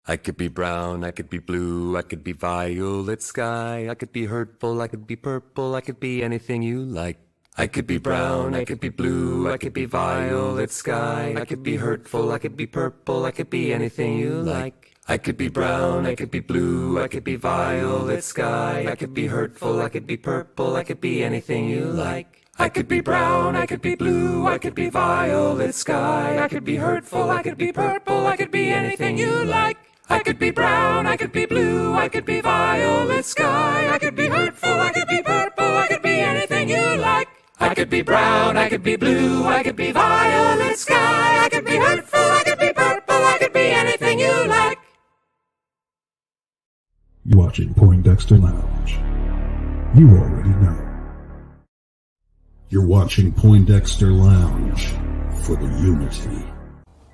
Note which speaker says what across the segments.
Speaker 1: I could be brown, I could be blue, I could be violet sky, I could be hurtful, I could be purple, I could be anything you like. I could be brown, I could be blue, I could be violet sky, I could be hurtful, I could be purple, I could be anything you like. I could be brown, I could be blue, I could be violet sky, I could be hurtful, I could be purple, I could be anything you like. I could be brown, I could be blue, I could be violet sky, I could be hurtful, I could be purple, I could be anything you like. I could be brown, I could be blue, I could be violet sky, I could be hurtful, I could be purple, I could be anything you like. I could be brown, I could be blue, I could be violet sky, I could be hurtful, I could be purple, I could be anything you like.
Speaker 2: You're watching Poindexter Lounge. You already know. You're watching Poindexter Lounge for the unity.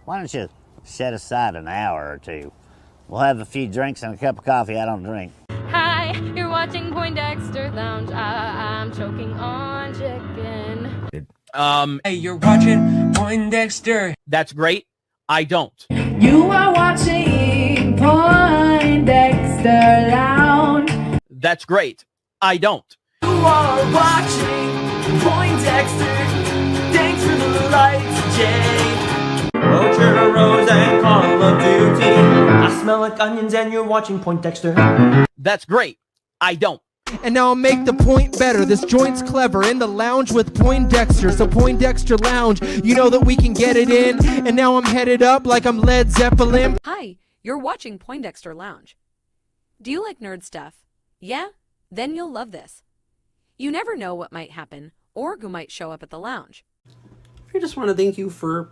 Speaker 3: Why don't you set aside an hour or two? We'll have a few drinks and a cup of coffee I don't drink.
Speaker 4: Hi, you're watching Poindexter Lounge. I'm choking on chicken.
Speaker 5: Hey, you're watching Poindexter. That's great. I don't.
Speaker 6: You are watching Poindexter Lounge.
Speaker 5: That's great. I don't.
Speaker 7: You are watching Poindexter. Thanks for the lights, Jay. Churros and Call of Duty. I smell like onions and you're watching Poindexter.
Speaker 5: That's great. I don't.
Speaker 8: And now I'll make the point better. This joint's clever. In the lounge with Poindexter. So Poindexter Lounge, you know that we can get it in. And now I'm headed up like I'm Led Zeppelin.
Speaker 9: Hi, you're watching Poindexter Lounge. Do you like nerd stuff? Yeah? Then you'll love this. You never know what might happen or who might show up at the lounge.
Speaker 10: I just want to thank you for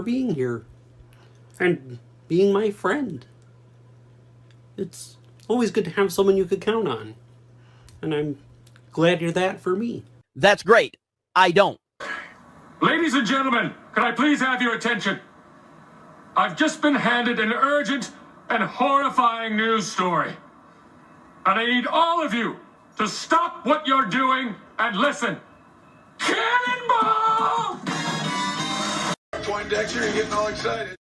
Speaker 10: being here and being my friend. It's always good to have someone you could count on. And I'm glad you're that for me.
Speaker 5: That's great. I don't.
Speaker 11: Ladies and gentlemen, can I please have your attention? I've just been handed an urgent and horrifying news story. And I need all of you to stop what you're doing and listen. Cannonball!
Speaker 12: Poindexter, you're getting all excited.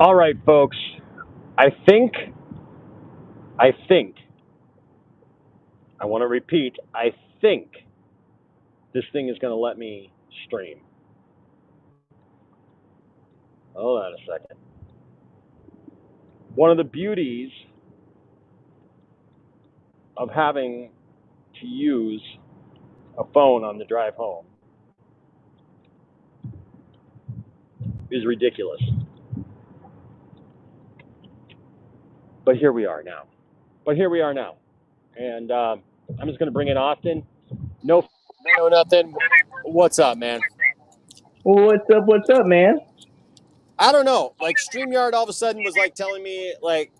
Speaker 12: All right, folks. I think, I want to repeat, I think this thing is going to let me stream. Hold on a second. One of the beauties of having to use a phone on the drive home is ridiculous. But here we are now. And I'm just going to bring it often. No, nothing. What's up, man?
Speaker 13: What's up, man?
Speaker 12: I don't know. Like, StreamYard all of a sudden was like telling me, like,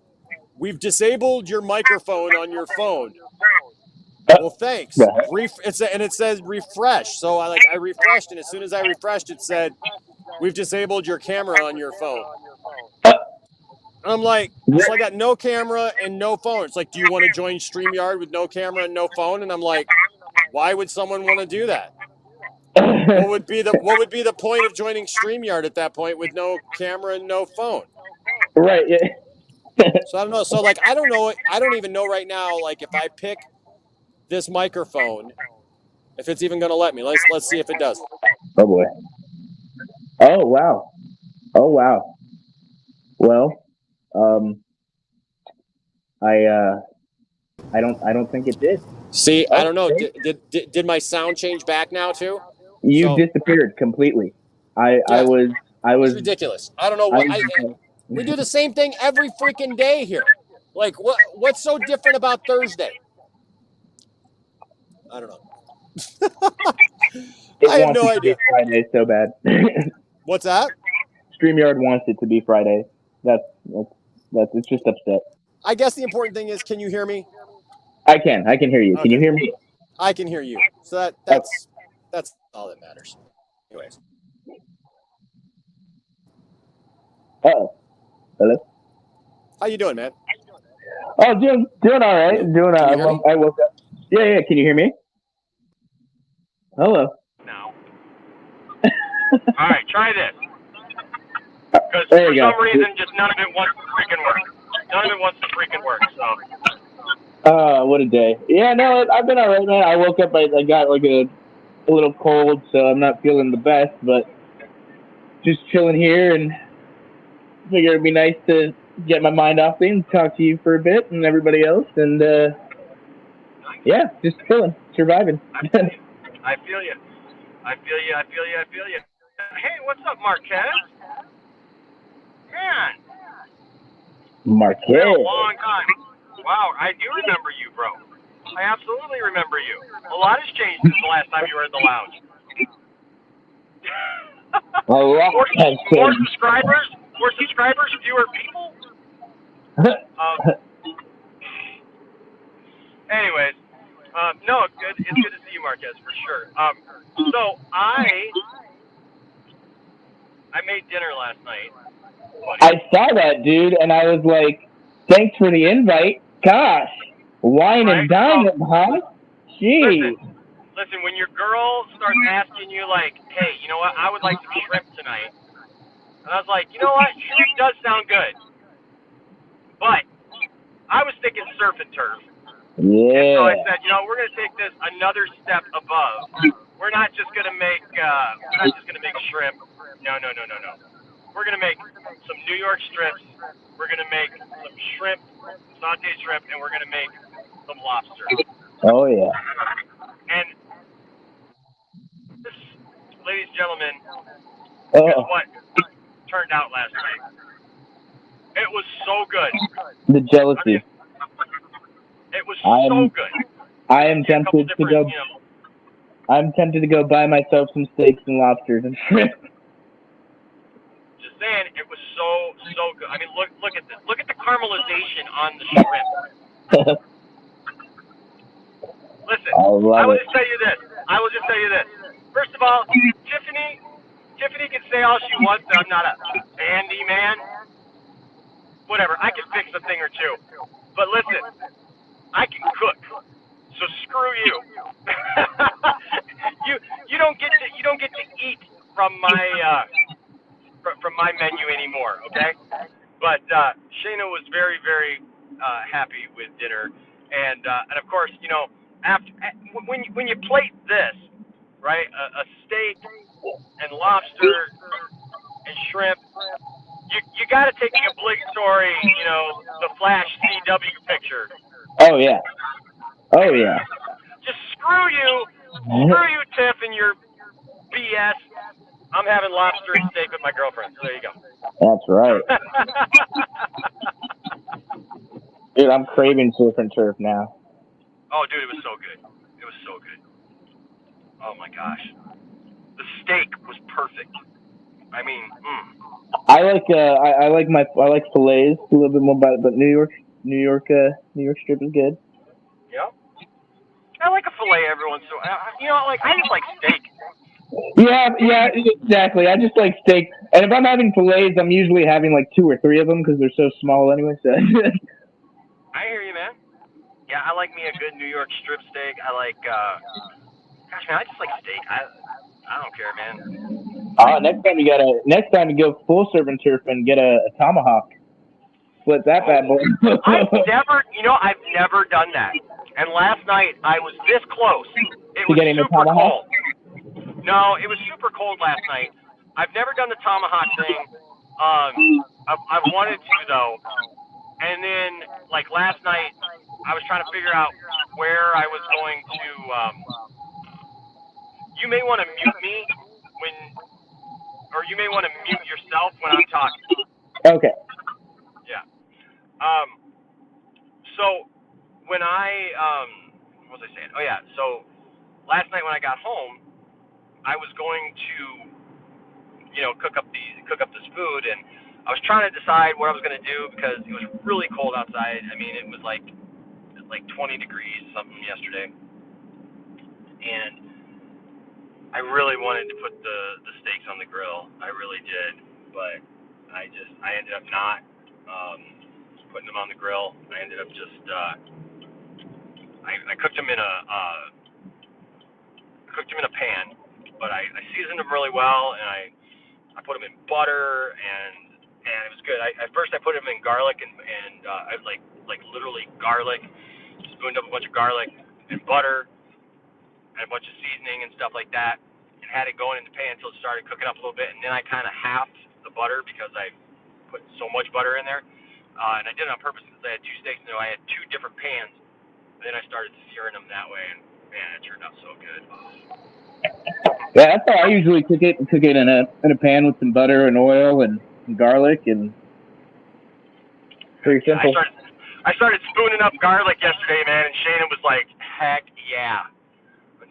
Speaker 12: we've disabled your microphone on your phone. Well, thanks. It says refresh. So I refreshed, and as soon as I refreshed, it said, we've disabled your camera on your phone. I'm like, so I got no camera and no phone. It's like, do you want to join StreamYard with no camera and no phone? And I'm like, why would someone want to do that? What would be the point of joining StreamYard at that point with no camera and no phone?
Speaker 13: Right. Yeah.
Speaker 12: So I don't know. So like, I don't know. I don't even know right now. Like, if I pick this microphone, if it's even going to let me. Let's see if it does.
Speaker 13: Oh boy. Oh wow. Well, I don't think it did.
Speaker 12: See, I don't know. Did my sound change back now too?
Speaker 13: You disappeared completely. I was.
Speaker 12: It's ridiculous. I don't know what. We do the same thing every freaking day here. Like, what's so different about Thursday? I don't know. I have no idea.
Speaker 13: Friday so bad.
Speaker 12: What's that?
Speaker 13: StreamYard wants it to be Friday. That's it's just upset.
Speaker 12: I guess the important thing is, can you hear me?
Speaker 13: I can hear you.
Speaker 12: Okay.
Speaker 13: Can you hear me?
Speaker 12: I can hear you. So that's all that matters. Anyways.
Speaker 13: Uh-oh. Hello?
Speaker 12: How you doing, man?
Speaker 13: Oh, doing all right. Doing I woke up. Yeah. Can you hear me? Hello.
Speaker 14: No. All right, try this. Because for some reason, just none of it wants to freaking work. So.
Speaker 13: What a day. Yeah, no, I've been all right, man. I woke up. I got like a little cold, so I'm not feeling the best, but just chilling here and figured it'd be nice to get my mind off things, talk to you for a bit and everybody else, and yeah, just chilling, surviving.
Speaker 14: I feel you. Hey, what's up, Marquez? Man.
Speaker 13: Marquez.
Speaker 14: It's been a long time. Wow, I do remember you, bro. I absolutely remember you. A lot has changed since the last time you were in the lounge. More subscribers, fewer people. Anyways, no, it's good to see you, Marquez, for sure. So I made dinner last night.
Speaker 13: I saw that, dude, and I was like, thanks for the invite. Gosh, wine and dine, huh? Jeez.
Speaker 14: Listen, when your girl starts asking you, like, hey, you know what, I would like some shrimp tonight. And I was like, you know what, shrimp does sound good. But I was thinking surf and turf.
Speaker 13: Yeah.
Speaker 14: And so I said, you know, we're going to take this another step above. We're not just going to make shrimp. No. We're going to make some New York strips. We're going to make some shrimp, sauteed shrimp, and we're going to make some lobster.
Speaker 13: Oh, yeah.
Speaker 14: And this, ladies and gentlemen, is what turned out last night. It was so good.
Speaker 13: The jealousy.
Speaker 14: It was so good.
Speaker 13: I am tempted to go. I'm tempted to go buy myself some steaks and lobsters and shrimp.
Speaker 14: Just saying, it was so good. I mean, look at this. Look at the caramelization on the shrimp. Listen, I will just tell you this. First of all, Tiffany can say all she wants that I'm not a handyman. Whatever, I can fix a thing or two. But listen, I can cook. So screw you. you don't get to eat from my from my menu anymore. Okay, but Shayna was very, very happy with dinner, and of course, you know, after when you plate this, right, a steak and lobster and shrimp, you got to take the obligatory, you know, the Flash CW picture.
Speaker 13: Oh yeah. Oh yeah.
Speaker 14: Just screw you, Tiff, and your BS. I'm having lobster and steak with my girlfriend. So there you go.
Speaker 13: That's right. Dude, I'm craving surf and turf now.
Speaker 14: Oh, dude, it was so good. It was so good. Oh my gosh, the steak was perfect. I mean,
Speaker 13: I like I like fillets a little bit more, but New York strip is good.
Speaker 14: yeah. I like a fillet every once in a while. You know, like I just like steak.
Speaker 13: Yeah, exactly. I just like steak, and if I'm having fillets, I'm usually having like 2 or 3 of them because they're so small anyway. So.
Speaker 14: I hear you, man. Yeah, I like me a good New York strip steak. I like, gosh, man, I just like steak. I don't care, man.
Speaker 13: Next time you go full serve and turf and get a tomahawk. Split that bad boy.
Speaker 14: I've never done that. And last night I was this close. It was super cold. No, it was super cold last night. I've never done the tomahawk thing. I've wanted to though. And then, like last night, I was trying to figure out where I was going to. You may want to mute me or you may want to mute yourself when I'm talking.
Speaker 13: Okay.
Speaker 14: Yeah. So when what was I saying? Oh yeah. So last night when I got home, I was going to, you know, cook up this food, and I was trying to decide what I was going to do because it was really cold outside. I mean, it was like 20 degrees something yesterday, and I really wanted to put the steaks on the grill. I really did, but I ended up not putting them on the grill. I ended up just I cooked them in a pan, but I seasoned them really well, and I put them in butter, and it was good. First I put them in garlic and I like literally garlic, spooned up a bunch of garlic and butter and a bunch of seasoning and stuff like that, and had it going in the pan until it started cooking up a little bit, and then I kind of halved the butter because I put so much butter in there, and I did it on purpose because I had 2 steaks, so I had 2 different pans. And then I started searing them that way, and man, it turned out so good.
Speaker 13: Yeah, that's how I usually cook it. Cook it in a pan with some butter and oil and garlic, and pretty simple.
Speaker 14: I started spooning up garlic yesterday, man, and Shayna was like, "Heck yeah!"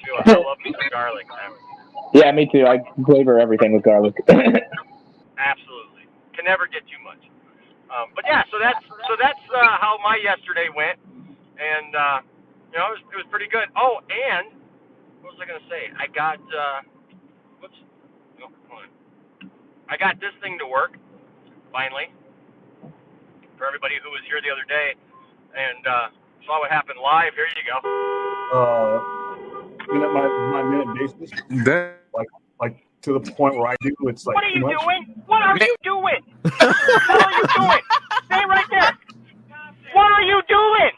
Speaker 14: I love me some garlic, man.
Speaker 13: Yeah, me too. I flavor everything with garlic.
Speaker 14: Absolutely, can never get too much. But yeah, so that's how my yesterday went, and you know, it was pretty good. Oh, and what was I gonna say? I got whoops. No, hold on. I got this thing to work finally. For everybody who was here the other day and saw what happened live, here you go.
Speaker 15: My minute basis. Like to the point where I do, it's like.
Speaker 14: What are you doing? What are you doing? What are you doing? Stay right there. What are you doing?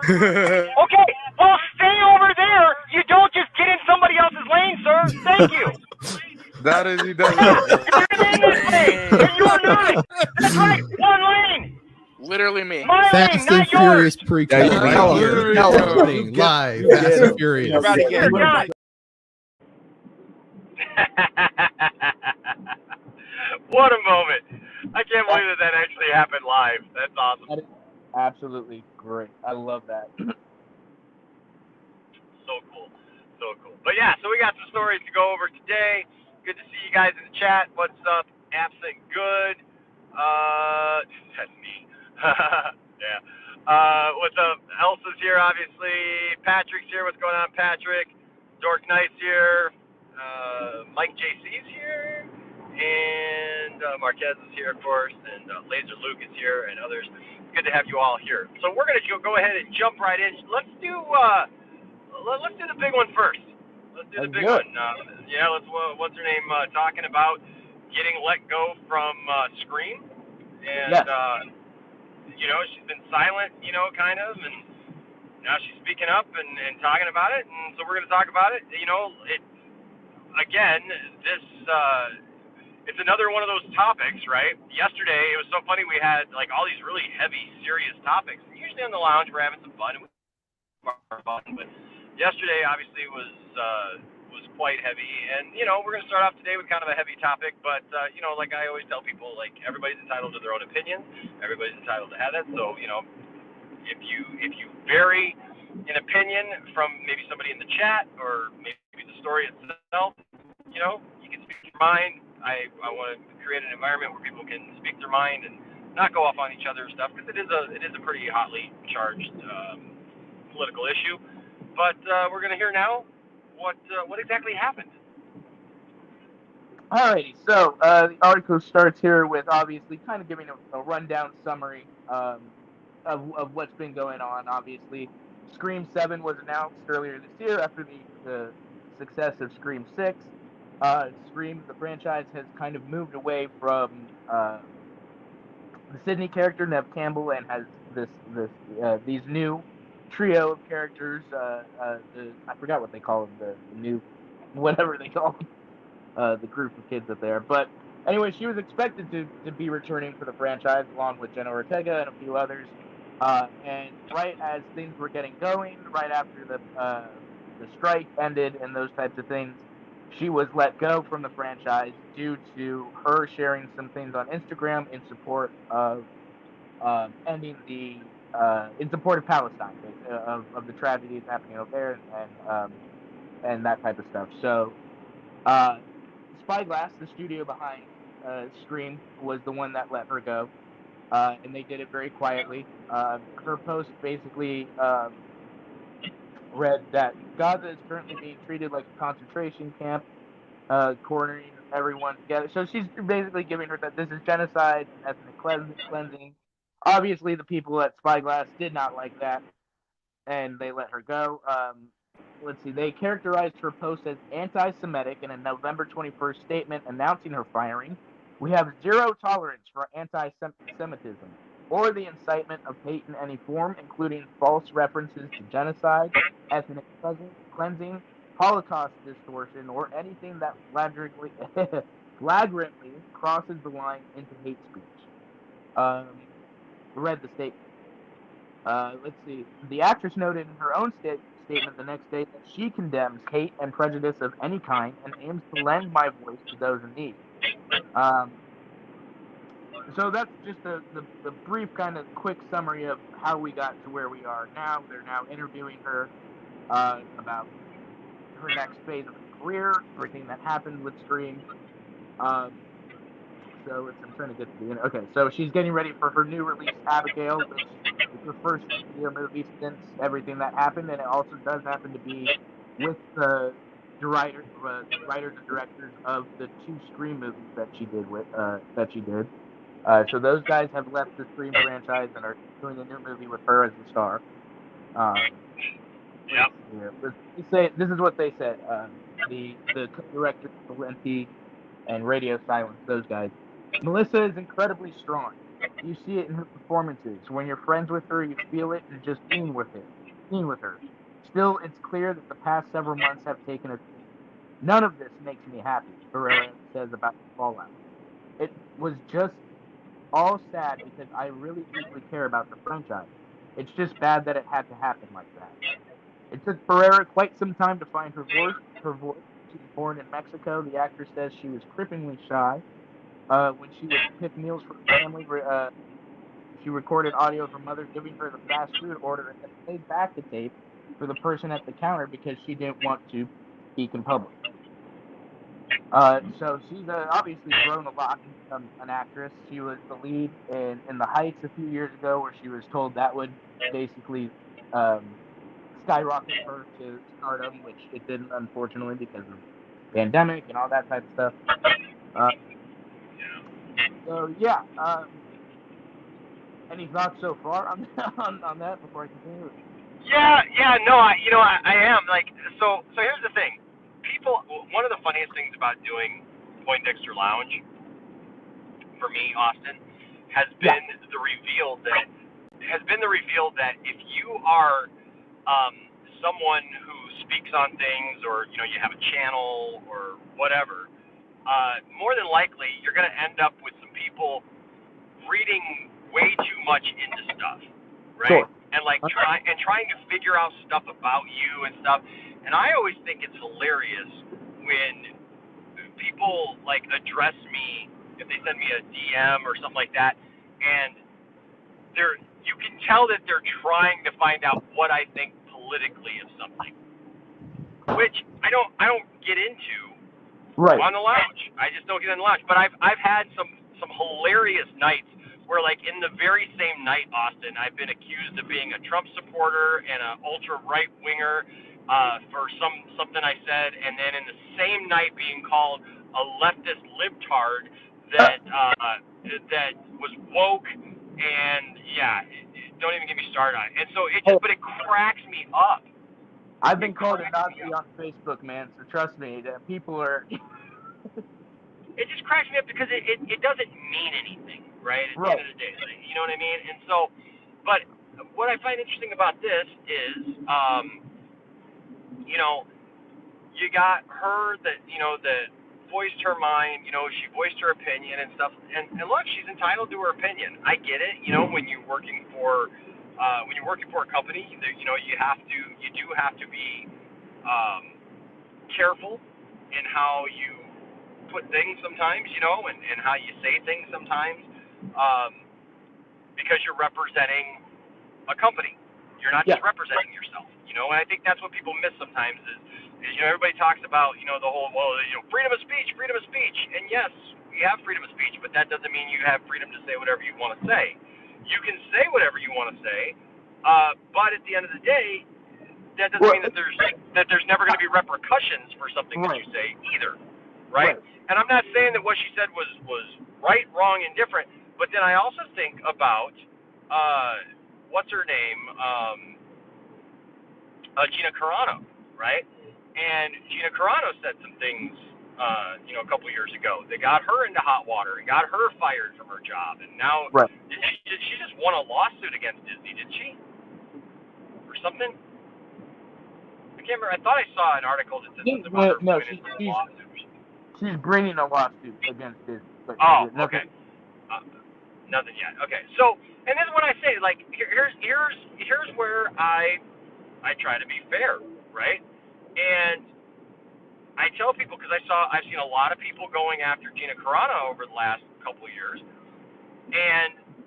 Speaker 14: Okay, well, stay over there. You don't just get in somebody else's lane, sir. Thank you.
Speaker 16: That is, he does.
Speaker 14: You're in this lane, and you're not. That's right, 1 lane.
Speaker 16: Literally me.
Speaker 14: My
Speaker 8: Fast
Speaker 14: lane,
Speaker 8: and
Speaker 14: not
Speaker 8: Furious
Speaker 14: yours.
Speaker 8: prequel right here. Teleporting live. Fast and Furious.
Speaker 16: About to get
Speaker 14: What a moment. I can't believe that actually happened live. That's awesome.
Speaker 13: That is absolutely great. I love that.
Speaker 14: So cool. So cool. But yeah, so we got some stories to go over today. Good to see you guys in the chat. What's up? Absent good. That's me. Yeah. What's up? Elsa's here, obviously. Patrick's here. What's going on, Patrick? Dork Knight's here. Mike JC's here. And Marquez is here, of course. And Laser Luke is here, and others. Good to have you all here. So we're going to go ahead and jump right in. Let's do the big one first. Let's do the big one. Yeah, what's her name talking about? getting let go from Scream, and
Speaker 13: Yes.
Speaker 14: you know, she's been silent, you know, kind of, and now she's speaking up and talking about it, and so we're going to talk about it. You know, again, this it's another one of those topics, right? Yesterday, it was so funny. We had like all these really heavy, serious topics. And usually on the lounge, we're having some fun and fun, but yesterday obviously was quite heavy. And you know, we're going to start off today with kind of a heavy topic, but you know, like I always tell people, like everybody's entitled to their own opinion. Everybody's entitled to have that. So you know, if you vary an opinion from maybe somebody in the chat or maybe the story itself, you know, you can speak your mind. I want to create an environment where people can speak their mind and not go off on each other's stuff, because it is a pretty hotly charged political issue. But we're going to hear now what exactly happened.
Speaker 13: Alrighty, so the article starts here with obviously kind of giving a rundown summary of what's been going on. Obviously, Scream 7 was announced earlier this year after the success of Scream 6. Scream, the franchise, has kind of moved away from the Sidney character, Nev Campbell, and has these new trio of characters. I forgot what they call them, the new, whatever they call them, the group of kids up there. But anyway, she was expected to be returning for the franchise along with Jenna Ortega and a few others. And right as things were getting going, right after the strike ended and those types of things, she was let go from the franchise due to her sharing some things on Instagram in support of ending in support of Palestine, of the tragedies happening over there and that type of stuff. So Spyglass, the studio behind Scream, was the one that let her go, and they did it very quietly. Her post basically read that Gaza is currently being treated like a concentration camp, cornering everyone together. So she's basically giving her that this is genocide and ethnic cleansing. Obviously, the people at Spyglass did not like that, and they let her go. Let's see, they characterized her post as anti-Semitic in a November 21st statement announcing her firing. We have zero tolerance for anti-Semitism or the incitement of hate in any form, including false references to genocide, ethnic cleansing, Holocaust distortion, or anything that flagrantly crosses the line into hate speech. Read the statement. Let's see. The actress noted in her own statement the next day that she condemns hate and prejudice of any kind and aims to lend my voice to those in need. So that's just the brief kind of quick summary of how we got to where we are now. They're now interviewing her about her next phase of her career, everything that happened with Scream. I'm trying to get to the end. Okay, so she's getting ready for her new release, Abigail, which is her first video movie since everything that happened, and it also does happen to be with the writers and directors of the 2 Scream movies that she did. So those guys have left the Scream franchise and are doing a new movie with her as the star. This is what they said. The directors, Valenti and Radio Silence, those guys. Melissa is incredibly strong. You see it in her performances. When you're friends with her, you feel it and just being with her. Still, it's clear that the past several months have taken a toll. None of this makes me happy, Barrera says about the fallout. It was just all sad because I really deeply care about the franchise. It's just bad that it had to happen like that. It took Barrera quite some time to find her voice. She was born in Mexico. The actress says she was cripplingly shy. When she would pick meals for her family, she recorded audio of her mother giving her the fast food order and then played back the tape for the person at the counter because she didn't want to speak in public. So she's obviously grown a lot and become an actress. She was the lead in The Heights a few years ago, where she was told that would basically skyrocket her to stardom, which it didn't, unfortunately, because of the pandemic and all that type of stuff. Any thoughts so far on that before I continue?
Speaker 14: I am like so. Here's the thing. One of the funniest things about doing Poindexter Lounge for me, Austin, has been the reveal that if you are someone who speaks on things, or you have a channel or whatever, more than likely you're going to end up with some people reading way too much into stuff, right? Sure. And trying to figure out stuff about you and stuff. And I always think it's hilarious when people address me, if they send me a DM or something like that, and you can tell that they're trying to find out what I think politically of something, which I don't get into on the lounge. I just don't get in the lounge. But I've had some hilarious nights where, in the very same night, Austin, I've been accused of being a Trump supporter and an ultra right winger for something I said, and then in the same night being called a leftist libtard that was woke, and don't even get me started on it. And so but it cracks me up.
Speaker 16: I've been called a Nazi on Facebook, man. So trust me, that people are.
Speaker 14: It just cracks me up because it doesn't mean anything, right? At the end of the day, you know what I mean? And so, but what I find interesting about this is, you got her that voiced her mind, she voiced her opinion and stuff, and look, she's entitled to her opinion. I get it, when you're working for a company, you do have to be careful in how you put things sometimes, and how you say things sometimes, because you're representing a company. You're not just representing yourself, and I think that's what people miss sometimes is everybody talks about, the whole, freedom of speech, and yes, we have freedom of speech, but that doesn't mean you have freedom to say whatever you want to say. You can say whatever you want to say, but at the end of the day, that doesn't mean that there's never going to be repercussions for something that you say either, right? And I'm not saying that what she said was right, wrong, and different, but then I also think about, what's her name, Gina Carano, right? And Gina Carano said some things, a couple years ago. They got her into hot water and got her fired from her job. And now, she just won a lawsuit against Disney, did she? Or something? I can't remember. I thought I saw an article that said something about her winning a lawsuit.
Speaker 16: She's bringing a lawsuit against Disney.
Speaker 14: Okay. Nothing yet. Okay. So, and this is what I say. Here's where I try to be fair, right? And I tell people, because I've seen a lot of people going after Gina Carano over the last couple of years,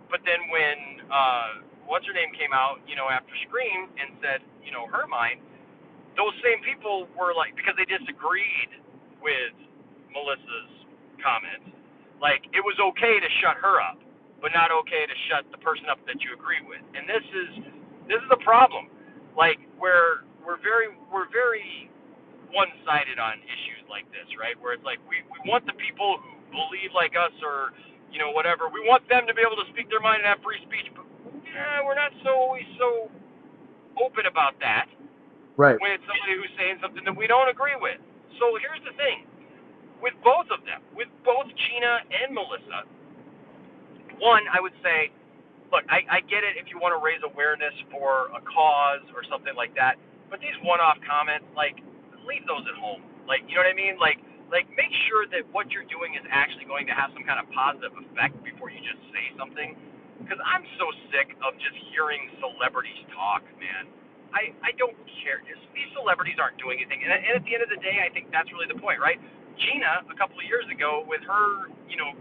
Speaker 14: but then when what's her name came out, after Scream and said, her mind, those same people were because they disagreed with Melissa's comments, it was okay to shut her up, but not okay to shut the person up that you agree with. And this is a problem, where we're very one-sided on issues like this, right? Where it's we want the people who believe like us, or whatever, we want them to be able to speak their mind and have free speech, but we're not always so open about that, right? When it's somebody who's saying something that we don't agree with. So here's the thing, with both of them, with both Gina and Melissa, one, I would say, look, I get it if you want to raise awareness for a cause or something like that, but these one-off comments, leave those at home. You know what I mean? Make sure that what you're doing is actually going to have some kind of positive effect before you just say something. Because I'm so sick of just hearing celebrities talk, man. I don't care. These celebrities aren't doing anything. And at the end of the day, I think that's really the point, right? Gina, a couple of years ago, with her,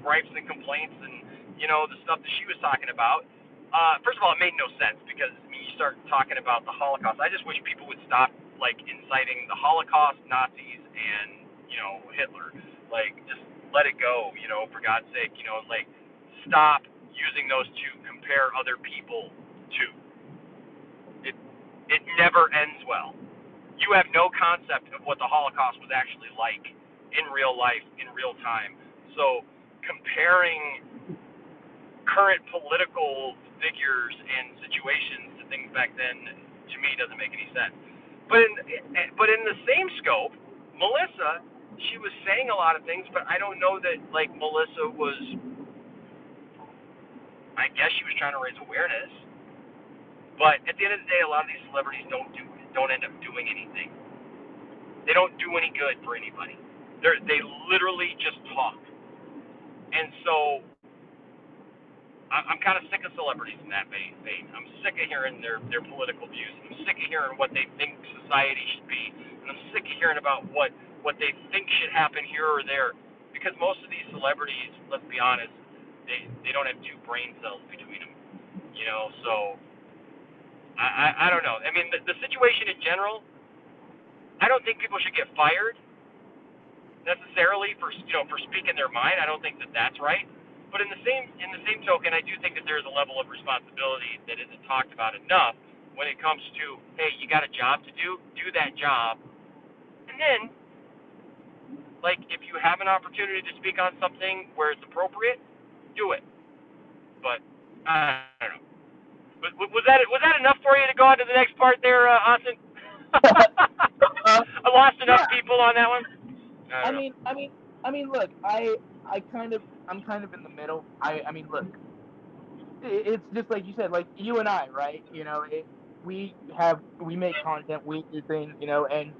Speaker 14: gripes and complaints and, the stuff that she was talking about, first of all, it made no sense because, you start talking about the Holocaust. I just wish people would stop, inciting the Holocaust, Nazis, and, Hitler. Just let it go, for God's sake, stop using those to compare other people to. It never ends well. You have no concept of what the Holocaust was actually like in real life, in real time. So comparing current political figures and situations to things back then, to me, doesn't make any sense. But in the same scope, Melissa, she was saying a lot of things, but I don't know that Melissa was I guess she was trying to raise awareness. But at the end of the day, a lot of these celebrities don't end up doing anything. They don't do any good for anybody. They literally just talk. And so I'm kind of sick of celebrities in that vein. I'm sick of hearing their political views. I'm sick of hearing what they think society should be. And I'm sick of hearing about what they think should happen here or there. Because most of these celebrities, let's be honest, they don't have two brain cells between them. You know, so I don't know. I mean, the situation in general, I don't think people should get fired necessarily for speaking their mind. I don't think that that's right. But in the same token, I do think that there's a level of responsibility that isn't talked about enough when it comes to, hey, you got a job to do that job. And then, like, if you have an opportunity to speak on something where it's appropriate, do it. But I don't know. Was that enough for you to go on to the next part there, Austin? I lost enough people on that one.
Speaker 16: I mean, look, I'm kind of in the middle. I mean, look, it's just like you said, like you and I, right? You know, we make content, we do things, you know, and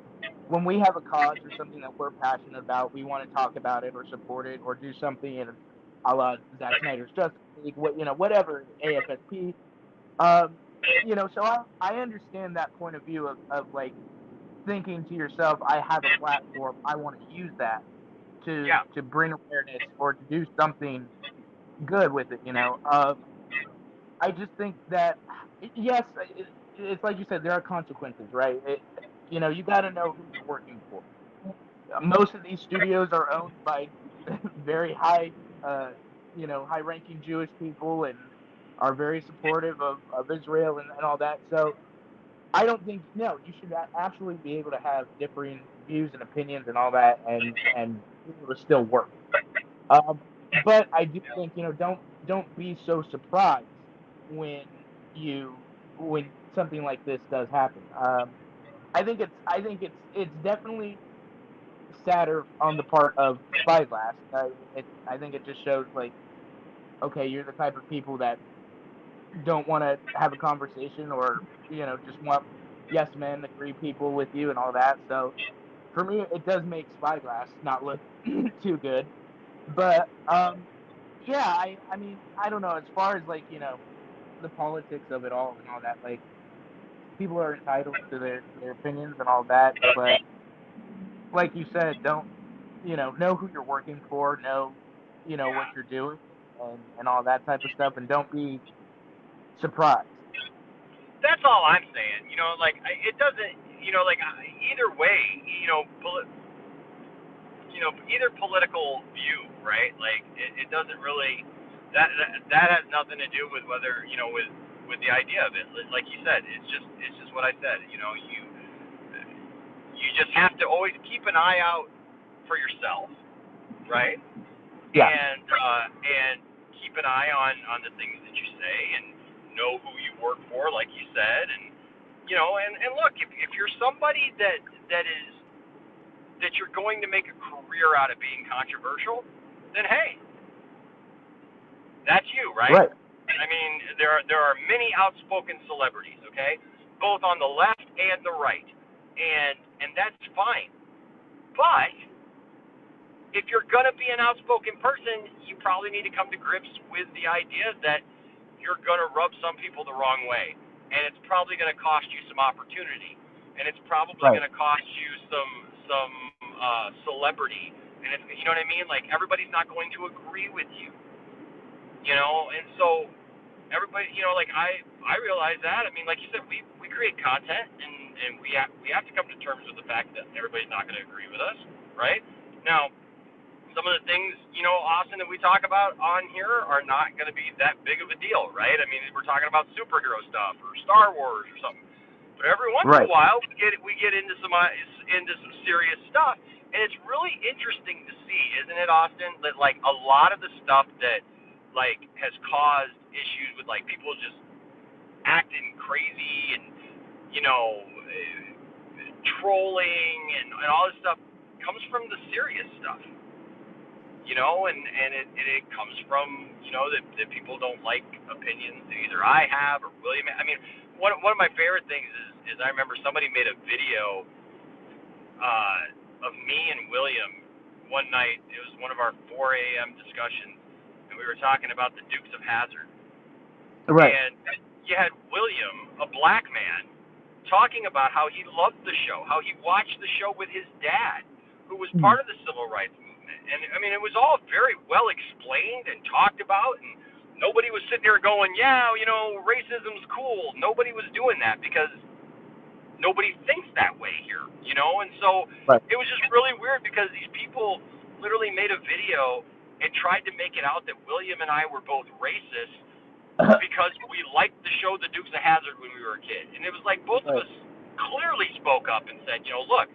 Speaker 16: when we have a cause or something that we're passionate about, we want to talk about it or support it or do something, and a la Zack Snyder's Justice League, whatever, AFSP. You know, so I understand that point of view of like thinking to yourself, I have a platform, I want to use that to bring awareness or to do something good with it, you know. I just think that, yes, it's like you said, there are consequences, right? You know, you got to know who you're working for. Most of these studios are owned by very high, high-ranking Jewish people and are very supportive of Israel and all that. So I don't think, no, you should absolutely be able to have differing views and opinions and all that and be able to still work. But I do think, you know, don't be so surprised when something like this does happen. I think it's definitely sadder on the part of Spyglass. I think it just shows, like, okay, you're the type of people that don't want to have a conversation or, you know, just want yes men, agree people with you and all that. So for me, it does make Spyglass not look too good. But yeah, I mean, I don't know, as far as, like, you know, the politics of it all and all that, like, people are entitled to their opinions and all that, but like you said, don't, you know who you're working for, know, you know, what you're doing and all that type of stuff, and don't be surprised.
Speaker 14: That's all I'm saying. You know, like, it doesn't, you know, like, either way, you know, either political view, right? Like, it doesn't really, that has nothing to do with whether, you know, with the idea of it. Like you said, it's just what I said. You know, you just have to always keep an eye out for yourself, right?
Speaker 16: Yeah.
Speaker 14: And keep an eye on the things that you say and know who you work for, like you said, and, you know, and look, if you're somebody that you're going to make a career out of being controversial, then hey, that's you, right? I mean, there are many outspoken celebrities, okay, both on the left and the right, and that's fine. But if you're gonna be an outspoken person, you probably need to come to grips with the idea that you're gonna rub some people the wrong way, and it's probably gonna cost you some opportunity, and it's probably gonna cost you some celebrity, and it's, you know what I mean? Like, everybody's not going to agree with you, you know, and so everybody, you know, like, I realize that. I mean, like you said, we create content, and we have to come to terms with the fact that everybody's not going to agree with us, right? Now, some of the things, you know, Austin, that we talk about on here are not going to be that big of a deal, right? I mean, we're talking about superhero stuff or Star Wars or something. But every once in a while, we get into some serious stuff, and it's really interesting to see, isn't it, Austin? That, like, a lot of the stuff that, like, has caused issues with, like, people just acting crazy and, you know, trolling and all this stuff comes from the serious stuff. you know, and it comes from, you know, that people don't like opinions that either I have or William. I mean, one of my favorite things is I remember somebody made a video of me and William one night. It was one of our 4 a.m. discussions, and we were talking about the Dukes of Hazzard.
Speaker 16: Right.
Speaker 14: And you had William, a black man, talking about how he loved the show, how he watched the show with his dad, who was part of the civil rights movement. And I mean, it was all very well explained and talked about, and nobody was sitting there going, yeah, you know, racism's cool. Nobody was doing that because nobody thinks that way here, you know? And so it was just really weird because these people literally made a video and tried to make it out that William and I were both racist because we liked the show The Dukes of Hazzard when we were a kid. And it was like both of us clearly spoke up and said, you know, look,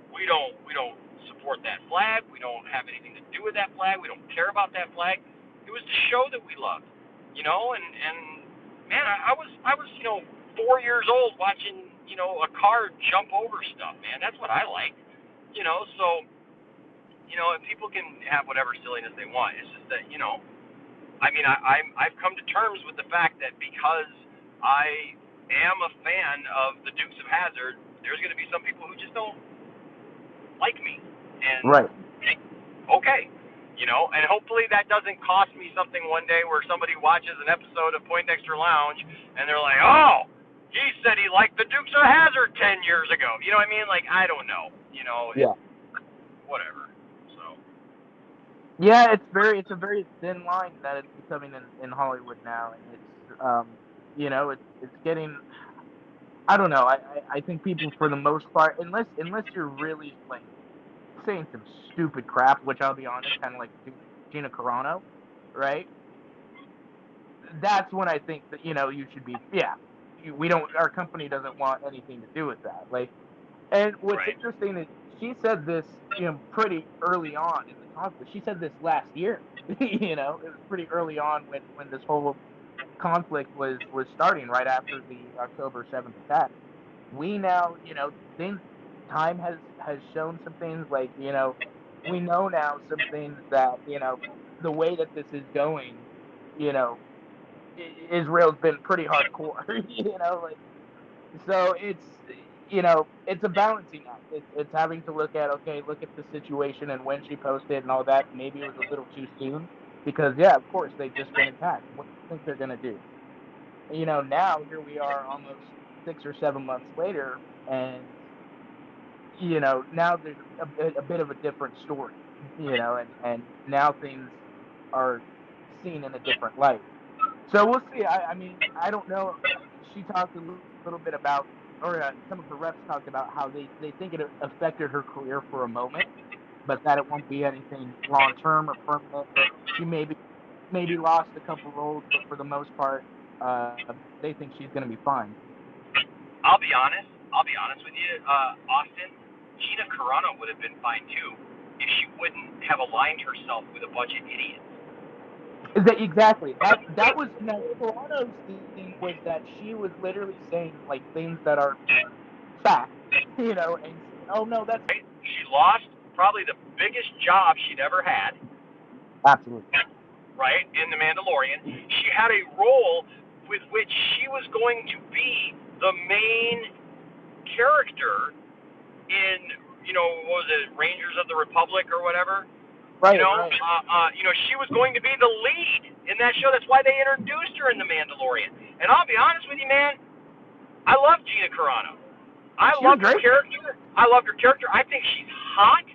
Speaker 14: we don't support that flag. We don't have anything to do with that flag. We don't care about that flag. It was the show that we loved, you know? And man, I was, you know, 4 years old watching, you know, a car jump over stuff, man. That's what I like, you know? So, you know, people can have whatever silliness they want. It's just that, you know, I mean, I've come to terms with the fact that because I am a fan of the Dukes of Hazzard, there's going to be some people who just don't like me. And okay, you know, and hopefully that doesn't cost me something one day where somebody watches an episode of Poindexter Lounge and they're like, oh, he said he liked the Dukes of Hazzard 10 years ago. You know what I mean? Like, I don't know. You know, whatever.
Speaker 16: Yeah, it's a very thin line that it's becoming in Hollywood now, and it's you know, it's getting. I don't know. I think people, for the most part, unless you're really like saying some stupid crap, which I'll be honest, kind of like Gina Carano, right? That's when I think that, you know, you should be. Yeah, we don't. Our company doesn't want anything to do with that. Like, and what's interesting is she said this, you know, pretty early on in the conflict. She said this last year. You know, it was pretty early on when this whole conflict was starting, right after the October 7th attack. We now, you know, time has shown some things, like, you know, we know now some things that, you know, the way that this is going, you know, Israel's been pretty hardcore, you know, like, so it's, you know, it's a balancing act. It's having to look at the situation and when she posted and all that. Maybe it was a little too soon because, yeah, of course, they've just been attacked. What do you think they're going to do? You know, now here we are almost 6 or 7 months later, and, you know, now there's a bit of a different story, you know, and now things are seen in a different light. So we'll see. I mean, I don't know. She talked a little bit about, or some of her reps talked about how they think it affected her career for a moment, but that it won't be anything long term or permanent. She maybe lost a couple roles, but for the most part, they think she's going to be fine.
Speaker 14: I'll be honest with you, Austin. Gina Carano would have been fine too if she wouldn't have aligned herself with a bunch of idiots.
Speaker 16: Exactly. That was, you know, Carano's thing was that she was literally saying like things that are fact, you know, and oh no, that's
Speaker 14: right. She lost probably the biggest job she'd ever had.
Speaker 16: Absolutely.
Speaker 14: Right, in The Mandalorian. She had a role with which she was going to be the main character in, you know, what was it, Rangers of the Republic or whatever?
Speaker 16: Right,
Speaker 14: you know,
Speaker 16: right.
Speaker 14: You know, she was going to be the lead in that show. That's why they introduced her in The Mandalorian. And I'll be honest with you, man, I love Gina Carano. I love her character. I think she's hot.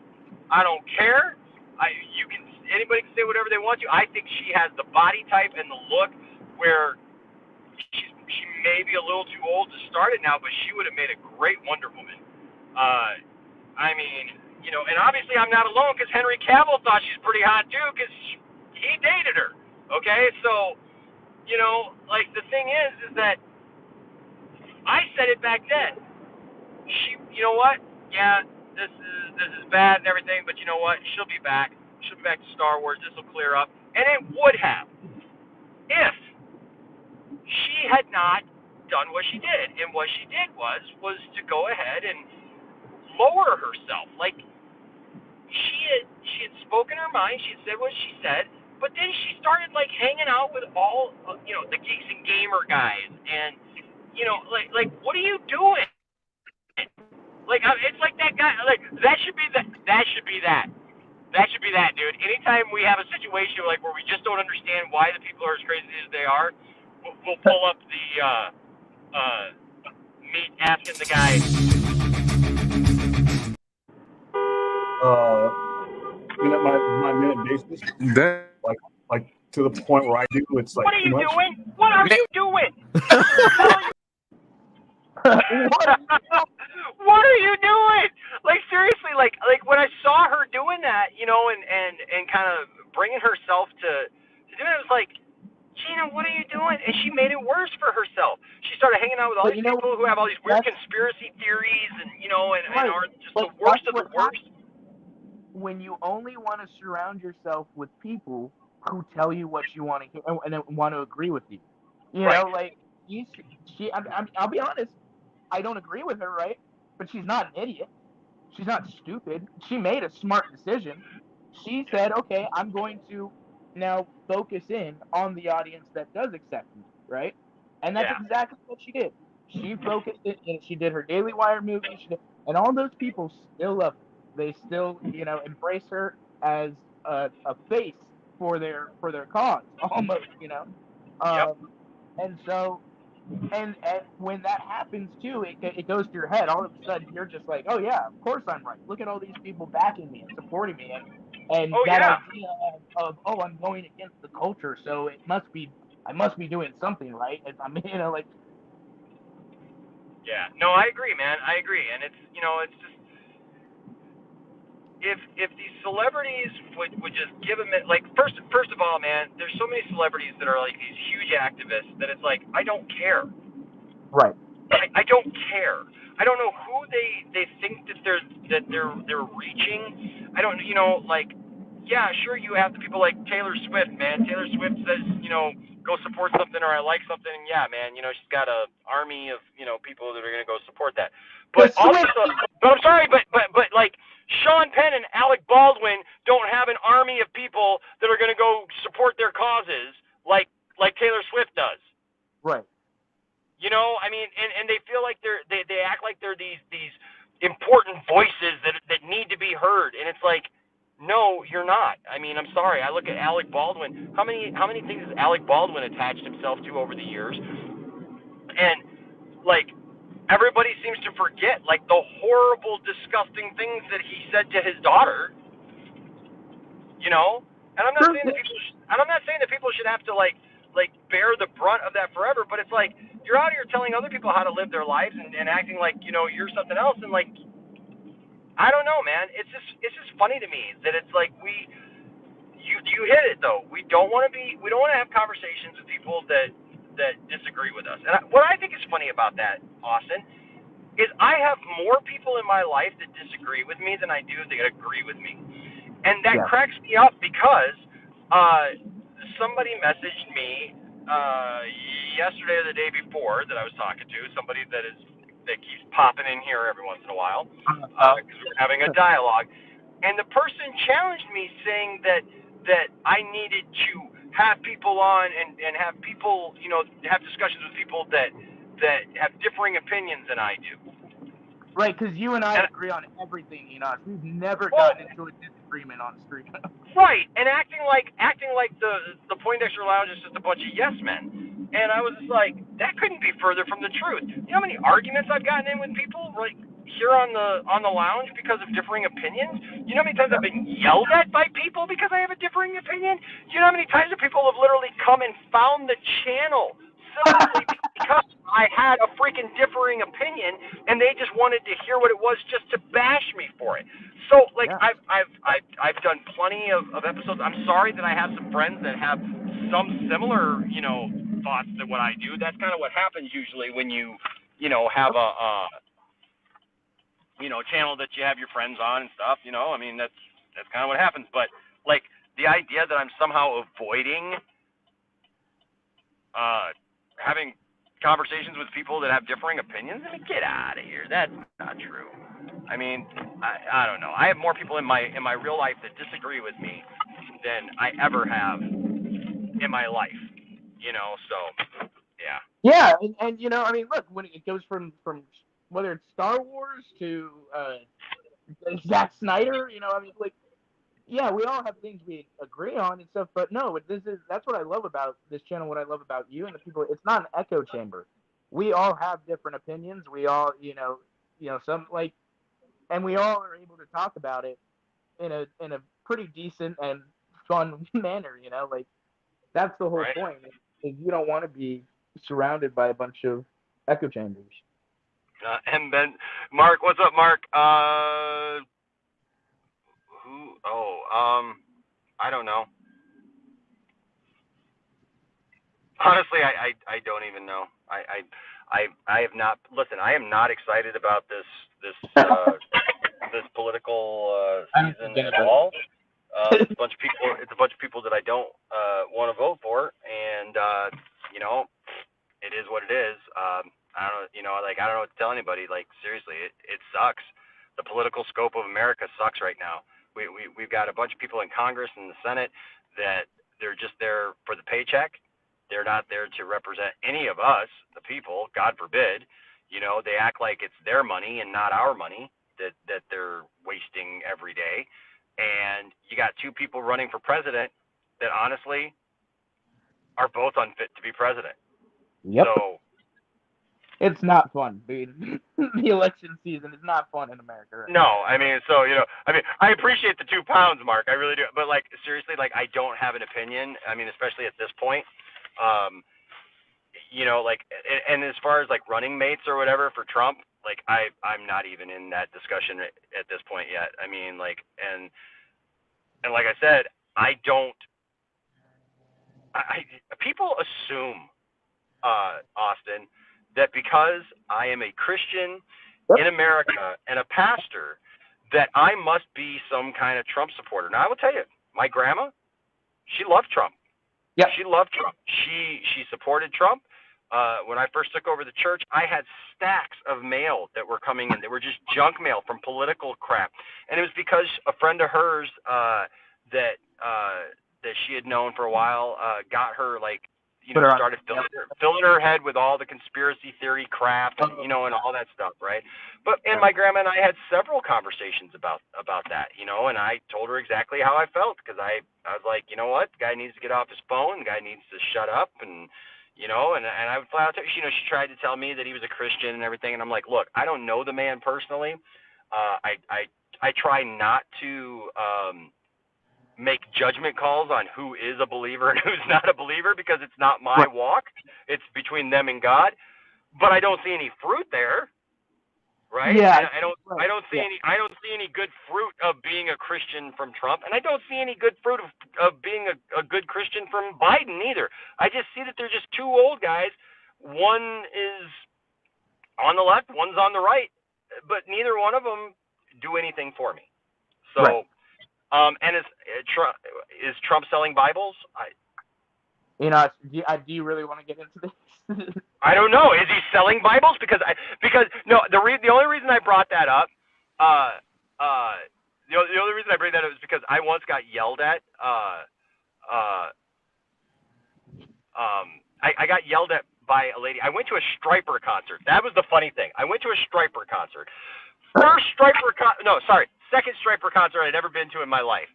Speaker 14: I don't care. Anybody can say whatever they want to. I think she has the body type and the look where she may be a little too old to start it now, but she would have made a great Wonder Woman. I mean, you know, and obviously I'm not alone because Henry Cavill thought she's pretty hot too because he dated her. Okay, so, you know, like the thing is that I said it back then. You know what? Yeah, this is bad and everything, but you know what? She'll be back. She'll be back to Star Wars. This will clear up, and it would have if she had not done what she did. And what she did was to go ahead and lower herself. Like, she had spoken her mind. She had said what she said, but then she started like hanging out with all the geeks and gamer guys, and like what are you doing? Like it's like that guy. Like that should be that. That should be that. That should be that, dude. Anytime we have a situation like where we just don't understand why the people are as crazy as they are, we'll pull up the meet asking the guy.
Speaker 15: My minute basis. Like to the point where I do, it's like
Speaker 14: What are
Speaker 15: too
Speaker 14: you
Speaker 15: much.
Speaker 14: doing? What are you doing? What are you doing? Like seriously, like when I saw her doing that, and kind of bringing herself to do it, I was like, Gina, what are you doing? And she made it worse for herself. She started hanging out with all these people who have all these weird conspiracy theories, and and are just the worst of the worst.
Speaker 16: When you only want to surround yourself with people who tell you what you want to hear and want to agree with you, like I'll be honest, I don't agree with her, right? But she's not an idiot. She's not stupid. She made a smart decision. She said, okay, I'm going to now focus in on the audience that does accept me, right? And that's exactly what she did. She focused it, and she did her Daily Wire movie, and all those people still love her. They still, embrace her as a face for their cause, almost, And so, and when that happens too, it goes to your head. All of a sudden, you're just like, oh yeah, of course I'm right. Look at all these people backing me and supporting me, and idea of I'm going against the culture, so I must be doing something right. Like.
Speaker 14: Yeah, no, I agree, man. I agree, and it's it's just if these celebrities would just give them like first of all, man, there's so many celebrities that are like these huge activists that it's like I don't care.
Speaker 16: Right.
Speaker 14: I don't care. I don't know who they think that they're reaching. I don't like yeah, sure you have the people like Taylor Swift, man. Taylor Swift says, go support something or I like something, and yeah, man, she's got a army of, people that are gonna go support that. But also but I'm sorry, but like Sean Penn and Alec Baldwin don't have an army of people that are gonna go support their causes like Taylor Swift does.
Speaker 16: Right.
Speaker 14: I mean, and they feel like they act like they're these important voices that need to be heard, and it's like, no, you're not. I mean, I'm sorry. I look at Alec Baldwin. How many things has Alec Baldwin attached himself to over the years? And like everybody seems to forget like the horrible, disgusting things that he said to his daughter. And I'm not saying that people should have to like bear the brunt of that forever, but it's like you're out here telling other people how to live their lives and acting like you're something else, and like I don't know, man. It's just funny to me that it's like you hit it though. We don't want to have conversations with people that disagree with us. And what I think is funny about that, Austin, is I have more people in my life that disagree with me than I do that agree with me. And that cracks me up because somebody messaged me yesterday or the day before that I was talking to, somebody that keeps popping in here every once in a while because we're having a dialogue. And the person challenged me saying that I needed to have people on and have people, have discussions with people that have differing opinions than I do.
Speaker 16: Right, because you and I agree on everything, We've never gotten into a disagreement on stream.
Speaker 14: Right, and acting like the Poindexter Lounge is just a bunch of yes men. And I was just like, that couldn't be further from the truth. You know how many arguments I've gotten in with people like here on the lounge because of differing opinions? You know how many times I've been yelled at by people because I have a differing opinion? You know how many times that people have literally come and found the channel simply because I had a freaking differing opinion, and they just wanted to hear what it was just to bash me for it. So, like, yeah. I've done plenty of episodes. I'm sorry that I have some friends that have some similar, thoughts to what I do. That's kind of what happens usually when you have a channel that you have your friends on and stuff. I mean, that's kind of what happens. But like the idea that I'm somehow avoiding having conversations with people that have differing opinions, I mean, get out of here. That's not true. I mean, I don't know. I have more people in my real life that disagree with me than I ever have in my life. So yeah.
Speaker 16: Yeah, and I mean, look, when it goes from whether it's Star Wars to Zack Snyder, I mean, like, yeah, we all have things we agree on and stuff, but no, that's what I love about this channel. What I love about you and the people, it's not an echo chamber. We all have different opinions. We all, some like, and we all are able to talk about it in a pretty decent and fun manner. Like that's the whole point. Is you don't want to be surrounded by a bunch of echo chambers.
Speaker 14: And then Mark, what's up, Mark? I don't know. Honestly, I don't even know. I have not. Listen, I am not excited about this this political season at all. It's a bunch of people. It's a bunch of people that I don't want to vote for, and it is what it is. I don't know. I don't know what to tell anybody. Like seriously, it sucks. The political scope of America sucks right now. We've got a bunch of people in Congress and the Senate that they're just there for the paycheck. They're not there to represent any of us, the people. God forbid. They act like it's their money and not our money that they're wasting every day. And you got two people running for president that honestly are both unfit to be president.
Speaker 16: Yep.
Speaker 14: So
Speaker 16: it's not fun, dude. The election season is not fun in America. Right
Speaker 14: no, I mean, I appreciate the 2 pounds, Mark. I really do. But like, seriously, like, I don't have an opinion. I mean, especially at this point. And as far as like running mates or whatever for Trump, like I'm not even in that discussion at this point yet. I mean, like, and like I said, people assume, Austin, that because I am a Christian in America and a pastor, that I must be some kind of Trump supporter. Now, I will tell you, my grandma, she loved Trump.
Speaker 16: Yeah.
Speaker 14: She loved Trump. She supported Trump. When I first took over the church, I had stacks of mail that were coming in. They were just junk mail from political crap. And it was because a friend of hers that she had known for a while got her, like, started filling her head with all the conspiracy theory crap and, and all that stuff, right? And my grandma and I had several conversations about that, and I told her exactly how I felt because I was like, you know what, the guy needs to get off his phone, the guy needs to shut up, and and I would flat out tell she tried to tell me that he was a Christian and everything, and I'm like, look, I don't know the man personally. I try not to make judgment calls on who is a believer and who's not a believer because it's not my walk. It's between them and God. But I don't see any fruit there, right?
Speaker 16: Yeah.
Speaker 14: I don't see any good fruit of being a Christian from Trump, and I don't see any good fruit of being a good Christian from Biden either. I just see that they're just two old guys. One is on the left, one's on the right, but neither one of them do anything for me. So.
Speaker 16: Right.
Speaker 14: And is Trump selling Bibles?
Speaker 16: Do you really want to get into this?
Speaker 14: I don't know. Is he selling Bibles? Because the only reason I brought that up, the only reason I bring that up is because I once got yelled at. I got yelled at by a lady. I went to a Striper concert. That was the funny thing. I went to a Striper concert. Second Striper concert I'd ever been to in my life.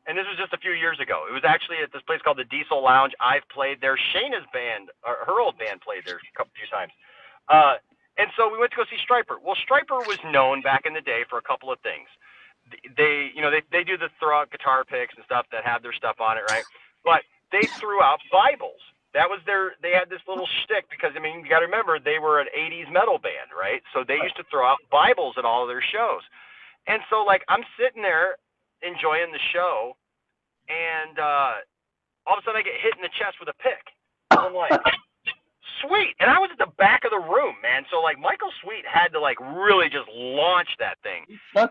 Speaker 14: And this was just a few years ago. It was actually at this place called the Diesel Lounge. I've played there. Shayna's band, or her old band, played there a few times. And so we went to go see Striper. Well, Striper was known back in the day for a couple of things. They do the throw out guitar picks and stuff that have their stuff on it, right? But they threw out Bibles. That was they had this little shtick because, I mean, you got to remember, they were an 80s metal band, right? So they used to throw out Bibles at all of their shows. And so, like, I'm sitting there enjoying the show, and all of a sudden I get hit in the chest with a pick. And I'm like, sweet. And I was at the back of the room, man. So, like, Michael Sweet had to, like, really just launch that thing. Right.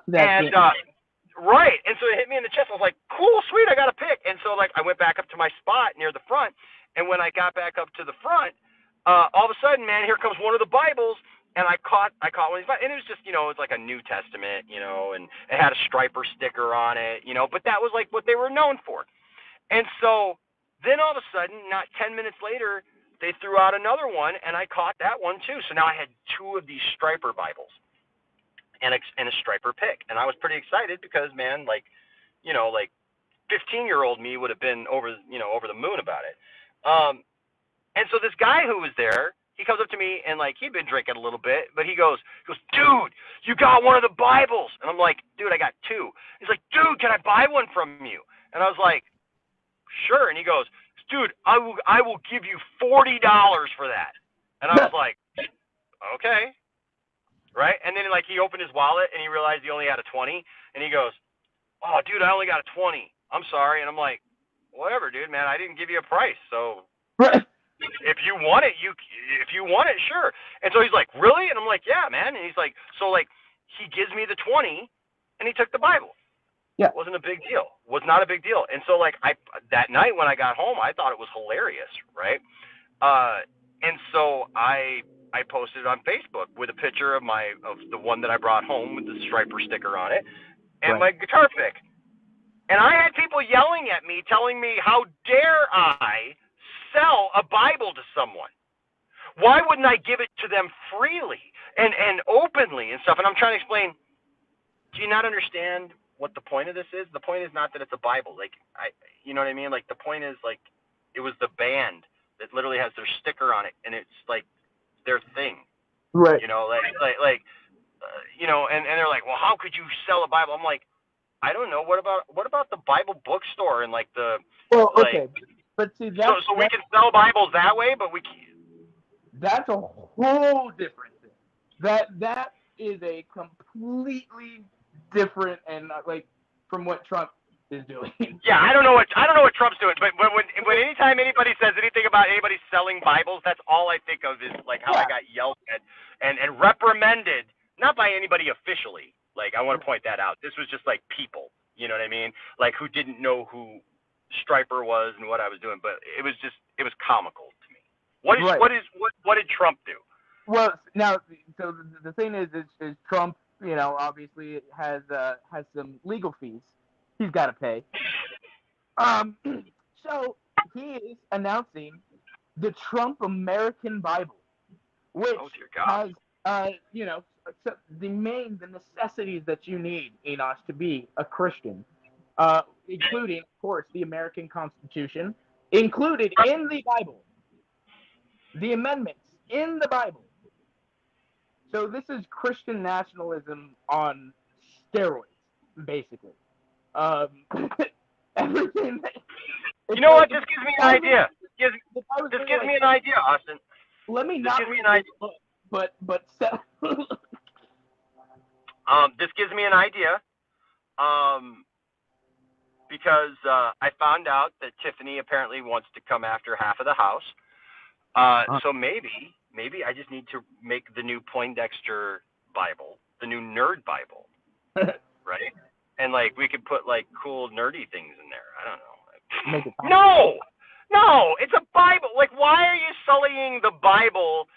Speaker 14: And so it hit me in the chest. I was like, cool, sweet, I got a pick. And so, like, I went back up to my spot near the front. And when I got back up to the front, all of a sudden, man, here comes one of the Bibles. and I caught one of these, and it was just, it was like a New Testament, and it had a striper sticker on it, but that was like what they were known for. And so then all of a sudden, not 10 minutes later, they threw out another one, and I caught that one too. So now I had 2 of these striper Bibles and a striper pick, and I was pretty excited because, man, like 15-year-old me would have been over the moon about it. And so this guy who was there, he comes up to me, and like he'd been drinking a little bit, but he goes, dude, you got one of the Bibles. And I'm like, dude, I got 2. He's like, dude, can I buy one from you? And I was like, sure. And he goes, dude, I will give you $40 for that. And I was like, okay. Right? And then like he opened his wallet and he realized he only had a 20, and he goes, oh, dude, I only got a 20. I'm sorry. And I'm like, whatever, dude, man, I didn't give you a price. So if you want it, sure. And so he's like, really? And I'm like, yeah, man. And he's like, so like he gives me the 20 and he took the Bible.
Speaker 16: Yeah.
Speaker 14: It wasn't a big deal. Was not a big deal. And so like that night when I got home, I thought it was hilarious, right? And so I posted it on Facebook with a picture of the one that I brought home with the striper sticker on it and my guitar pick. And I had people yelling at me, telling me, how dare I sell a Bible to someone? Why wouldn't I give it to them freely and openly and stuff? And I'm trying to explain, do you not understand what the point of this is? The point is not that it's a Bible. Like, you know what I mean? Like, the point is, like, it was the band that literally has their sticker on it, and it's, like, their thing.
Speaker 16: Right.
Speaker 14: And they're like, well, how could you sell a Bible? I'm like, I don't know. What about the Bible bookstore and like the?
Speaker 16: Well, okay, but see that.
Speaker 14: So we can sell Bibles that way, but we can't.
Speaker 16: That's a whole different thing. That is a completely different and like from what Trump is doing.
Speaker 14: Yeah, I don't know what Trump's doing, but when anytime anybody says anything about anybody selling Bibles, that's all I think of is like how I got yelled at and reprimanded, not by anybody officially. Like, I want to point that out. This was just like people, you know what I mean? Like, who didn't know who Striper was and what I was doing, but it was comical to me. What did Trump do?
Speaker 16: Well, now, so the thing is Trump, obviously has some legal fees he's got to pay. So he is announcing the Trump American Bible, which has, the necessities that you need, Enosh, to be a Christian, including, of course, the American Constitution, included in the Bible, the amendments in the Bible. So this is Christian nationalism on steroids, basically. Everything.
Speaker 14: You know what? This gives me an idea. This gives me an idea, Austin.
Speaker 16: Let me not.
Speaker 14: This gives me an idea.
Speaker 16: But
Speaker 14: this gives me an idea. Because I found out that Tiffany apparently wants to come after half of the house. So maybe I just need to make the new Poindexter Bible, the new Nerd Bible, right? And like we could put like cool nerdy things in there. I don't know.
Speaker 16: Make it
Speaker 14: No, it's a Bible. Like, why are you sullying the Bible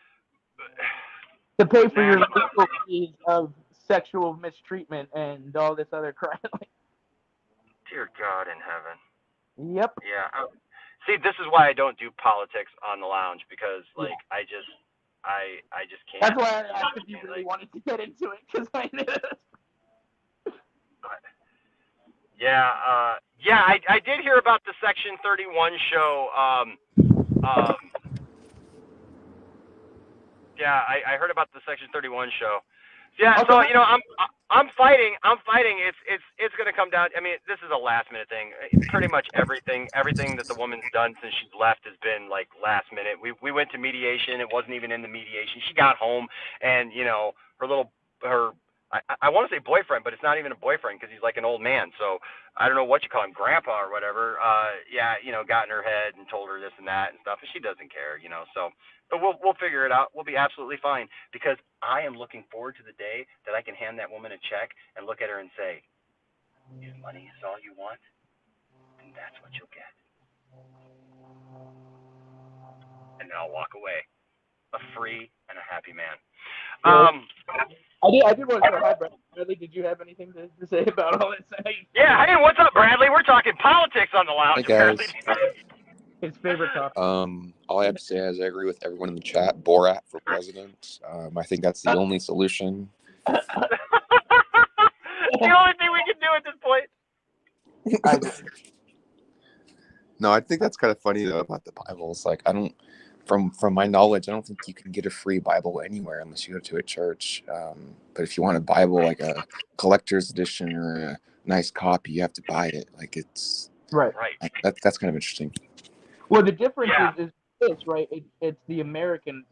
Speaker 16: to pay for your legal fees of sexual mistreatment and all this other crap?
Speaker 14: Dear God in heaven.
Speaker 16: Yep.
Speaker 14: Yeah. See, this is why I don't do politics on the lounge, because like I just can't.
Speaker 16: That's why I asked if you really wanted to get into it, because I knew it.
Speaker 14: I did hear about the Section 31 show. I heard about the Section 31 show. Yeah, okay. So I'm fighting. It's going to come down. I mean, this is a last minute thing. Pretty much everything that the woman's done since she's left has been like last minute. We went to mediation. It wasn't even in the mediation. She got home, and I want to say boyfriend, but it's not even a boyfriend because he's like an old man. So I don't know what you call him, grandpa or whatever. Got in her head and told her this and that and stuff, and she doesn't care, So, but we'll figure it out. We'll be absolutely fine, because I am looking forward to the day that I can hand that woman a check and look at her and say, "If money is all you want, then that's what you'll get." And then I'll walk away. a free, and a happy man.
Speaker 16: I did want to say hi, Bradley. Did you have anything to say about all this?
Speaker 14: Yeah, hey, what's up, Bradley? We're talking politics on the lounge.
Speaker 17: Hey guys.
Speaker 16: His favorite topic.
Speaker 17: All I have to say is I agree with everyone in the chat. Borat for president. I think that's the only solution.
Speaker 14: The only thing we can do at this point.
Speaker 17: No, I think that's kind of funny though about the Bible. It's like I don't, from my knowledge, I don't think you can get a free Bible anywhere unless you go to a church. But if you want a Bible like a collector's edition or a nice copy, you have to buy it. Like it's
Speaker 16: right.
Speaker 17: That's kind of interesting.
Speaker 16: Well, the difference is this, right? It's the American,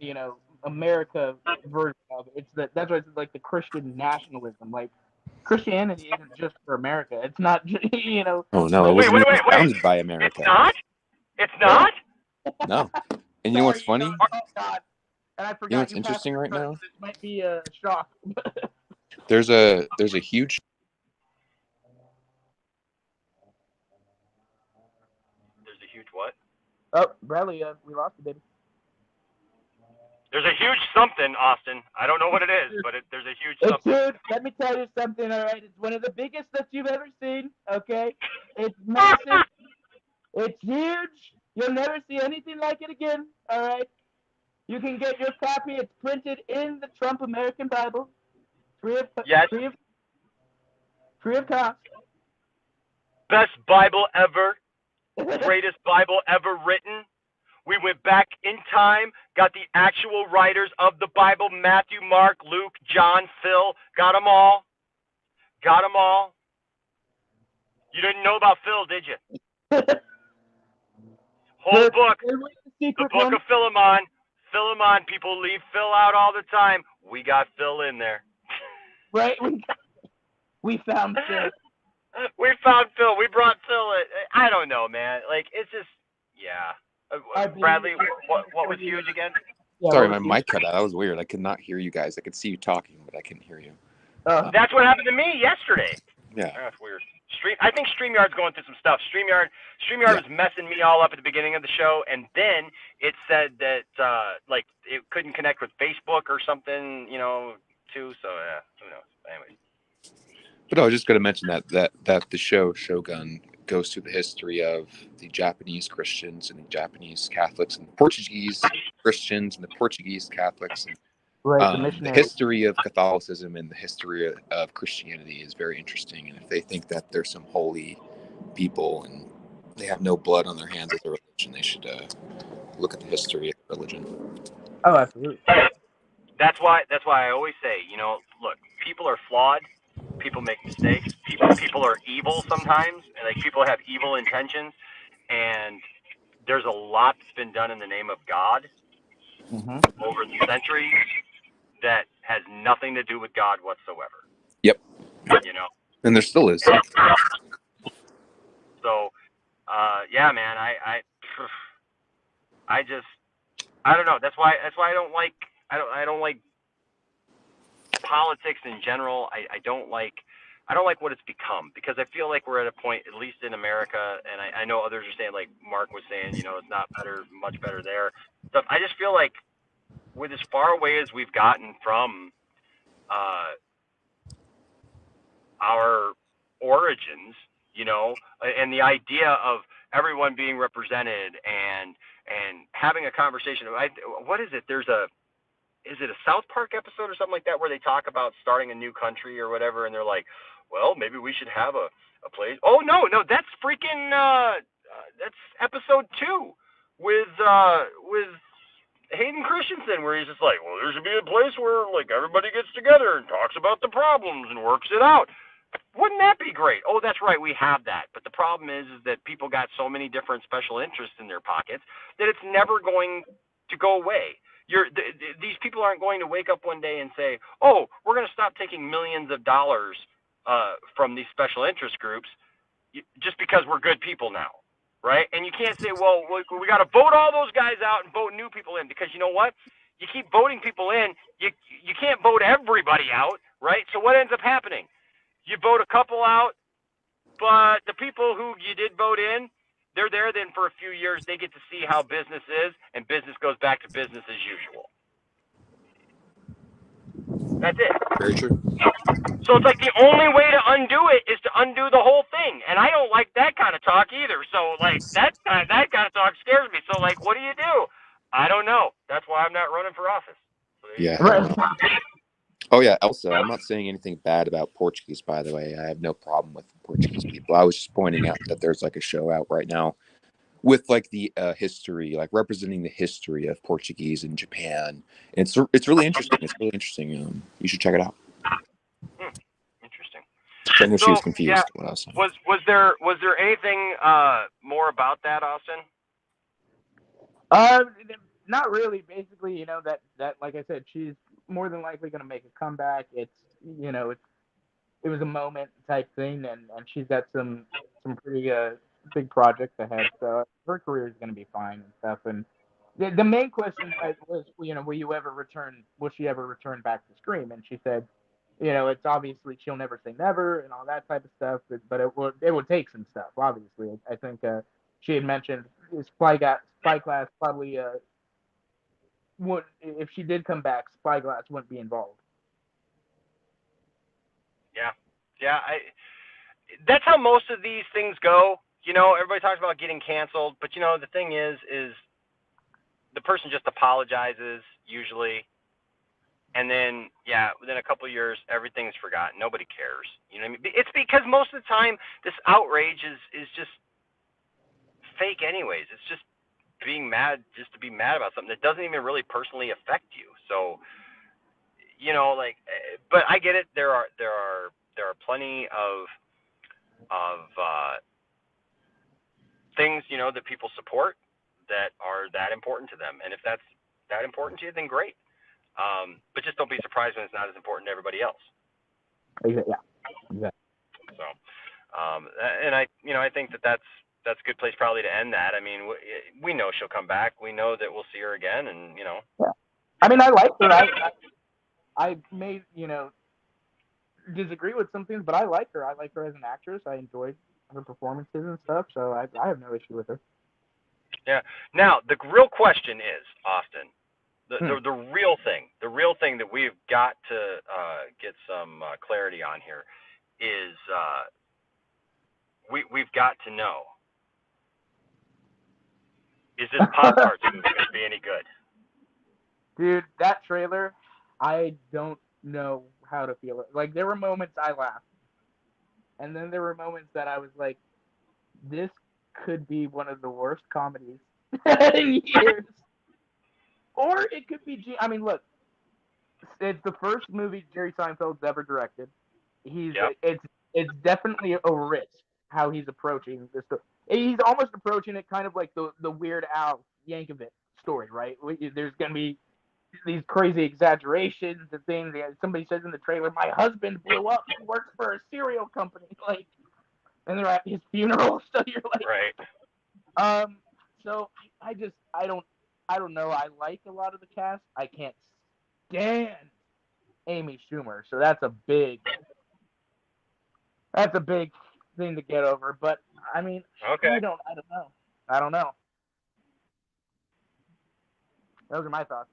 Speaker 16: America version of it. That's why it's like the Christian nationalism. Like Christianity isn't just for America. It's not,
Speaker 17: Oh no, it wasn't even founded by America.
Speaker 14: It's not. It's not.
Speaker 17: No. And you know what's funny?
Speaker 16: Oh God! And I forgot.
Speaker 17: You know what's interesting right now?
Speaker 16: This might be a shock.
Speaker 17: There's a huge.
Speaker 14: There's a huge what?
Speaker 16: Oh, Bradley, we lost you, baby.
Speaker 14: There's a huge something, Austin. I don't know what it is, but there's a huge something.
Speaker 16: It's huge. Let me tell you something, all right? It's one of the biggest that you've ever seen, okay? It's massive. It's huge. You'll never see anything like it again, all right? You can get your copy. It's printed in the Trump American Bible. Free of cost.
Speaker 14: Best Bible ever. Greatest Bible ever written. We went back in time, got the actual writers of the Bible, Matthew, Mark, Luke, John, Phil, got them all. Got them all. You didn't know about Phil, did you? Whole book, the book of Philemon. Philemon, people leave Phil out all the time. We got Phil in there.
Speaker 16: Right? We found Phil.
Speaker 14: We found Phil. We brought Phil in. I don't know, man. Like, it's just, yeah. Bradley, what was huge again?
Speaker 17: Sorry, my mic cut out. That was weird. I could not hear you guys. I could see you talking, but I couldn't hear you.
Speaker 14: That's what happened to me yesterday.
Speaker 17: Yeah.
Speaker 14: That's weird. I think StreamYard's going through some stuff. StreamYard was messing me all up at the beginning of the show, and then it said that like it couldn't connect with Facebook or something, too. So yeah, who knows? Anyway.
Speaker 17: But I was just going to mention that the show Shogun goes through the history of the Japanese Christians and the Japanese Catholics and the Portuguese Christians and the Portuguese Catholics. And, the history of Catholicism and the history of Christianity is very interesting. And if they think that there's some holy people and they have no blood on their hands as a religion, they should look at the history of religion.
Speaker 16: Oh, absolutely.
Speaker 14: That's why I always say, look, people are flawed. People make mistakes. People are evil sometimes. And, like, people have evil intentions. And there's a lot that's been done in the name of God over the centuries that has nothing to do with God whatsoever.
Speaker 17: Yep. And there still is.
Speaker 14: So, yeah, man, I don't know. That's why I don't like politics in general. I don't like what it's become, because I feel like we're at a point, at least in America, and I know others are saying, like Mark was saying, it's not much better there. Stuff. I just feel like with as far away as we've gotten from our origins, and the idea of everyone being represented and having a conversation. What is it? Is it a South Park episode or something like that where they talk about starting a new country or whatever, and they're like, well, maybe we should have a place. Oh, no, that's freaking, that's episode 2 with Hayden Christensen, where he's just like, well, there should be a place where, like, everybody gets together and talks about the problems and works it out. Wouldn't that be great? Oh, that's right, we have that. But the problem is that people got so many different special interests in their pockets that it's never going to go away. These people aren't going to wake up one day and say, oh, we're going to stop taking millions of dollars from these special interest groups just because we're good people now, right? And you can't say, well, we got to vote all those guys out and vote new people in, because you know what? You keep voting people in, you can't vote everybody out, right? So what ends up happening? You vote a couple out, but the people who you did vote in, they're there then for a few years. They get to see how business is, and business goes back to business as usual. That's it.
Speaker 17: Very true.
Speaker 14: So it's like the only way to undo it is to undo the whole thing, and I don't like that kind of talk either. So like that kind of talk scares me. So like, what do you do? I don't know. That's why I'm not running for office. So there you
Speaker 17: Yeah.
Speaker 14: go.
Speaker 17: Oh yeah, Elsa, I'm not saying anything bad about Portuguese, by the way. I have no problem with Portuguese people. I was just pointing out that there's like a show out right now with like the history, like representing the history of Portuguese in Japan. And it's really interesting. It's really interesting. You should check it out.
Speaker 14: Interesting.
Speaker 17: I know she was
Speaker 14: So
Speaker 17: confused.
Speaker 14: yeah,
Speaker 17: What else?
Speaker 14: was there anything more about that, Austin?
Speaker 16: Not really. Basically, you know that like I said, she's more than likely going to make a comeback. It's it was a moment type thing, and she's got some pretty big projects ahead. So her career is going to be fine and stuff. And the main question was, will you ever return? Will she ever return back to Scream? And she said, it's obviously she'll never say never and all that type of stuff. But it would take some stuff. Obviously, I think she had mentioned Spyglass probably would, if she did come back, Spyglass wouldn't be involved.
Speaker 14: Yeah. That's how most of these things go. Everybody talks about getting canceled, but the thing is the person just apologizes usually, and then within a couple of years everything's forgotten. Nobody cares. You know what I mean? It's because most of the time this outrage is just fake anyways. It's just being mad just to be mad about something that doesn't even really personally affect you. So but I get it. There are plenty of things that people support that are that important to them, and if that's that important to you, then great. But just don't be surprised when it's not as important to everybody else.
Speaker 16: Yeah. Exactly.
Speaker 14: So, and I think that's a good place probably to end that. I mean, we know she'll come back. We know that we'll see her again, and
Speaker 16: Yeah. I mean, I like her. I may disagree with some things, but I like her. I like her as an actress. I enjoyed her performances and stuff, so I have no issue with her.
Speaker 14: Yeah. Now the real question is, Austin, the real thing that we've got to get some clarity on here is we've got to know, is this Poptart movie going to be any good?
Speaker 16: Dude, that trailer, I don't know how to feel it. Like, there were moments I laughed, and then there were moments that I was like, this could be one of the worst comedies in years. Or it could be, I mean, look, it's the first movie Jerry Seinfeld's ever directed. It's definitely a risk how he's approaching this. He's almost approaching it kind of like the Weird Al Yankovic story, right? There's going to be these crazy exaggerations and things. Somebody says in the trailer, "My husband blew up. He works for a cereal company." Like, and they're at his funeral, so you're like,
Speaker 14: right.
Speaker 16: So I don't know. I like a lot of the cast. I can't stand Amy Schumer, so that's a big thing to get over. But I mean,
Speaker 14: okay.
Speaker 16: I don't know. Those are my thoughts.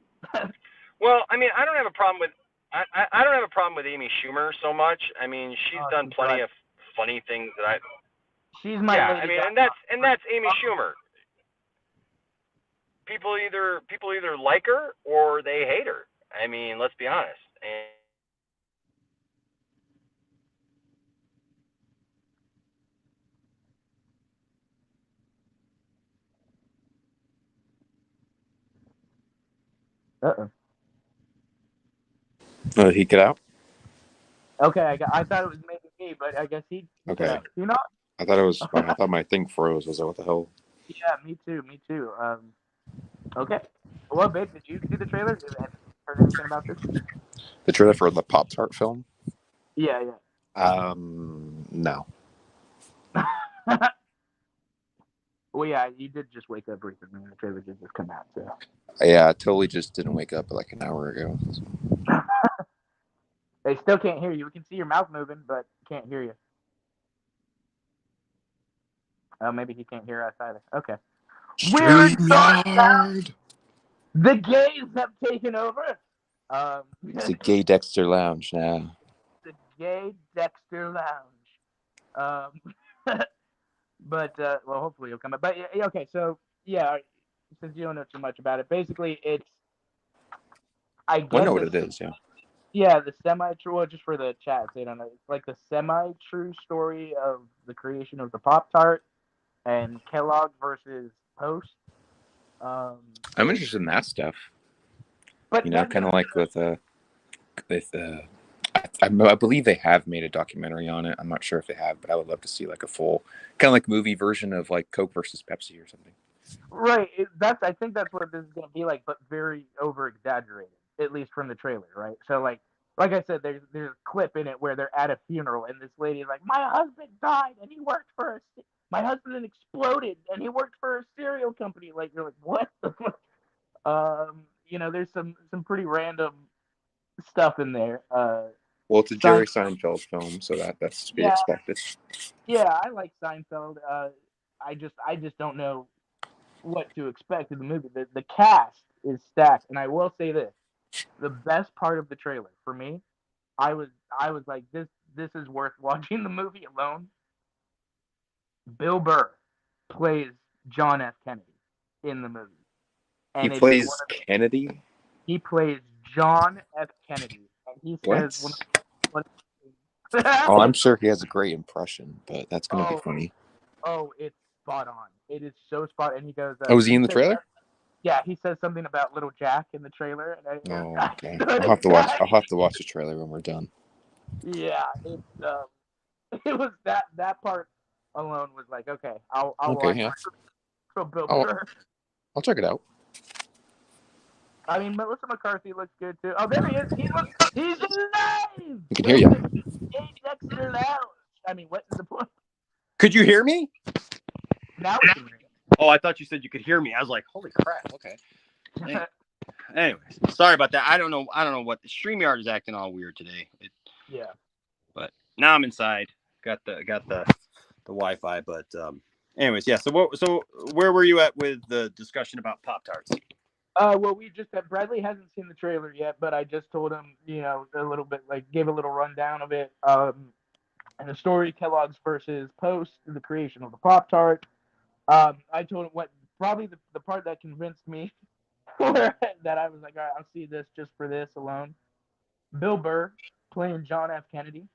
Speaker 14: Well, I mean, I don't have a problem with Amy Schumer so much. I mean, she's done plenty of funny things that
Speaker 16: She's my lady.
Speaker 14: I mean, and that's Amy Schumer. People either like her or they hate her. I mean, let's be honest.
Speaker 17: He get out?
Speaker 16: Okay, I thought it was maybe me, but I guess he
Speaker 17: Okay.
Speaker 16: out. You not?
Speaker 17: I thought it was. I thought my thing froze. I was like, what the hell?
Speaker 16: Yeah, me too. Okay. Well, babe, did you see the trailer? Have you heard anything about this?
Speaker 17: The trailer for the Poptart film?
Speaker 16: Yeah.
Speaker 17: No.
Speaker 16: Well, yeah, you did just wake up recently, and the trailer did just come out, so.
Speaker 17: Yeah, I totally just didn't wake up like an hour ago. So.
Speaker 16: They still can't hear you. We can see your mouth moving, but can't hear you. Oh, maybe he can't hear us either. Okay. Weird thoughts. The gays have taken over.
Speaker 17: It's a gay Dexter Lounge now.
Speaker 16: The gay Dexter Lounge. But well, hopefully he'll come back. But yeah, okay, so yeah, since you don't know too much about it, basically it's I
Speaker 17: I
Speaker 16: guess
Speaker 17: know what
Speaker 16: it's
Speaker 17: it is. Yeah.
Speaker 16: yeah, the semi-true. Well, just for the chat, they don't know. It's like the semi-true story of the creation of the Pop-Tart and Kellogg versus Post.
Speaker 17: I'm interested in that stuff.
Speaker 16: But
Speaker 17: You know, kind of like with I believe they have made a documentary on it. I'm not sure if they have, but I would love to see like a full kind of like movie version of like Coke versus Pepsi or something.
Speaker 16: right, I think that's what this is gonna be like, but very over exaggerated, at least from the trailer, right? So like I said, there's a clip in it where they're at a funeral and this lady is like, my husband died and he worked for my husband exploded and he worked for a cereal company. Like you're like, what the fuck? You know, there's some pretty random stuff in there.
Speaker 17: Well, it's a Jerry Seinfeld film, so that's to be expected.
Speaker 16: Yeah, I like Seinfeld. I just don't know what to expect in the movie. The cast is stacked, and I will say this: the best part of the trailer for me, I was like, this is worth watching the movie alone. Bill Burr plays John F. Kennedy in the movie, and
Speaker 17: He plays Kennedy.
Speaker 16: He plays John F. Kennedy, and he says
Speaker 17: Oh, I'm sure he has a great impression, but that's gonna be funny.
Speaker 16: Oh, it's spot on. It is so spot. And he goes.
Speaker 17: Oh, was he in the trailer?
Speaker 16: Yeah, he says something about Little Jack in the trailer. And
Speaker 17: okay. I'll have to watch. I'll have to watch the trailer when we're done.
Speaker 16: Yeah, it was that part alone was like, okay, I'll
Speaker 17: okay,
Speaker 16: watch
Speaker 17: yeah.
Speaker 16: from Bill Burr.
Speaker 17: I'll check it out.
Speaker 16: I mean, Melissa McCarthy looks good too. Oh, there he is. He's alive.
Speaker 17: I can hear you.
Speaker 16: Dexter Lounge. I mean, what is the point?
Speaker 12: Could you hear me?
Speaker 16: Now we can hear you.
Speaker 12: Oh, I thought you said you could hear me. I was like, holy crap. Okay. Anyways, sorry about that. I don't know what the StreamYard is acting all weird today.
Speaker 16: Yeah.
Speaker 12: But now I'm inside. Got the Wi-Fi. But anyways, yeah. So where were you at with the discussion about Pop-Tarts?
Speaker 16: Well, we just Bradley hasn't seen the trailer yet, but I just told him, you know, a little bit, like gave a little rundown of it. And the story, Kellogg's versus Post, the creation of the Pop-Tart. I told him what probably the part that convinced me that I was like, all right, I'll see this just for this alone. Bill Burr playing John F. Kennedy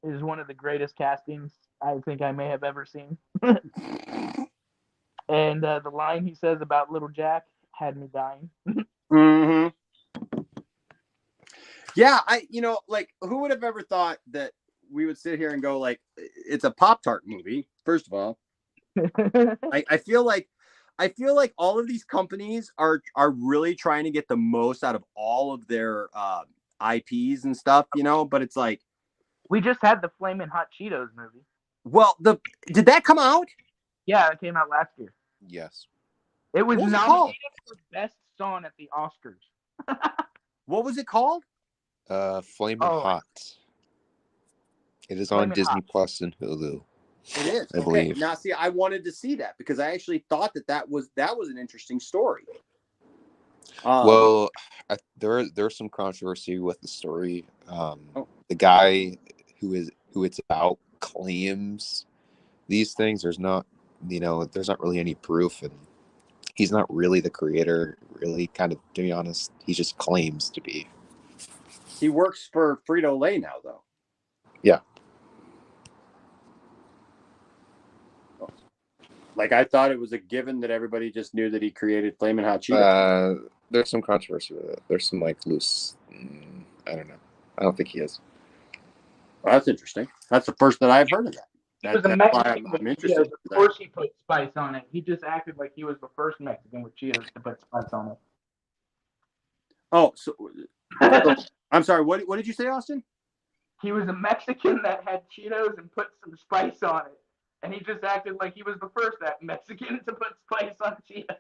Speaker 16: is one of the greatest castings I think I may have ever seen. And the line he says about Little Jack had me dying.
Speaker 12: Mm-hmm. Yeah, like who would have ever thought that we would sit here and go like, it's a Pop-Tart movie, first of all. I feel like all of these companies are really trying to get the most out of all of their IPs and stuff, you know, but it's like
Speaker 16: we just had the Flamin' Hot Cheetos movie.
Speaker 12: Well, did that come out?
Speaker 16: Yeah, it came out last year.
Speaker 17: Yes.
Speaker 16: It was nominated for Best Song at the Oscars.
Speaker 12: What was it called?
Speaker 17: Flamin' Hot. It is on Disney Plus and Hulu.
Speaker 12: It is.
Speaker 17: I believe.
Speaker 12: Now, see, I wanted to see that because I actually thought that was an interesting story.
Speaker 17: Well, there's some controversy with the story. The guy who it's about claims these things. There's not really any proof, and he's not really the creator. Really, kind of, to be honest, he just claims to be.
Speaker 12: He works for Frito-Lay now, though.
Speaker 17: Yeah.
Speaker 12: Like, I thought it was a given that everybody just knew that he created Flamin' Hot Cheetos.
Speaker 17: There's some controversy with it. There's some like loose. I don't know. I don't think he is.
Speaker 12: Well, that's interesting. That's the first that I've heard of that. That's why I'm interested.
Speaker 16: Of course, he put spice on it. He just acted like he was the first Mexican with Cheetos to put spice on it.
Speaker 12: Oh, so I'm sorry. What did you say, Austin?
Speaker 16: He was a Mexican that had Cheetos and put some spice on it. And he just acted like he was the first Mexican to put spice on Cheetos.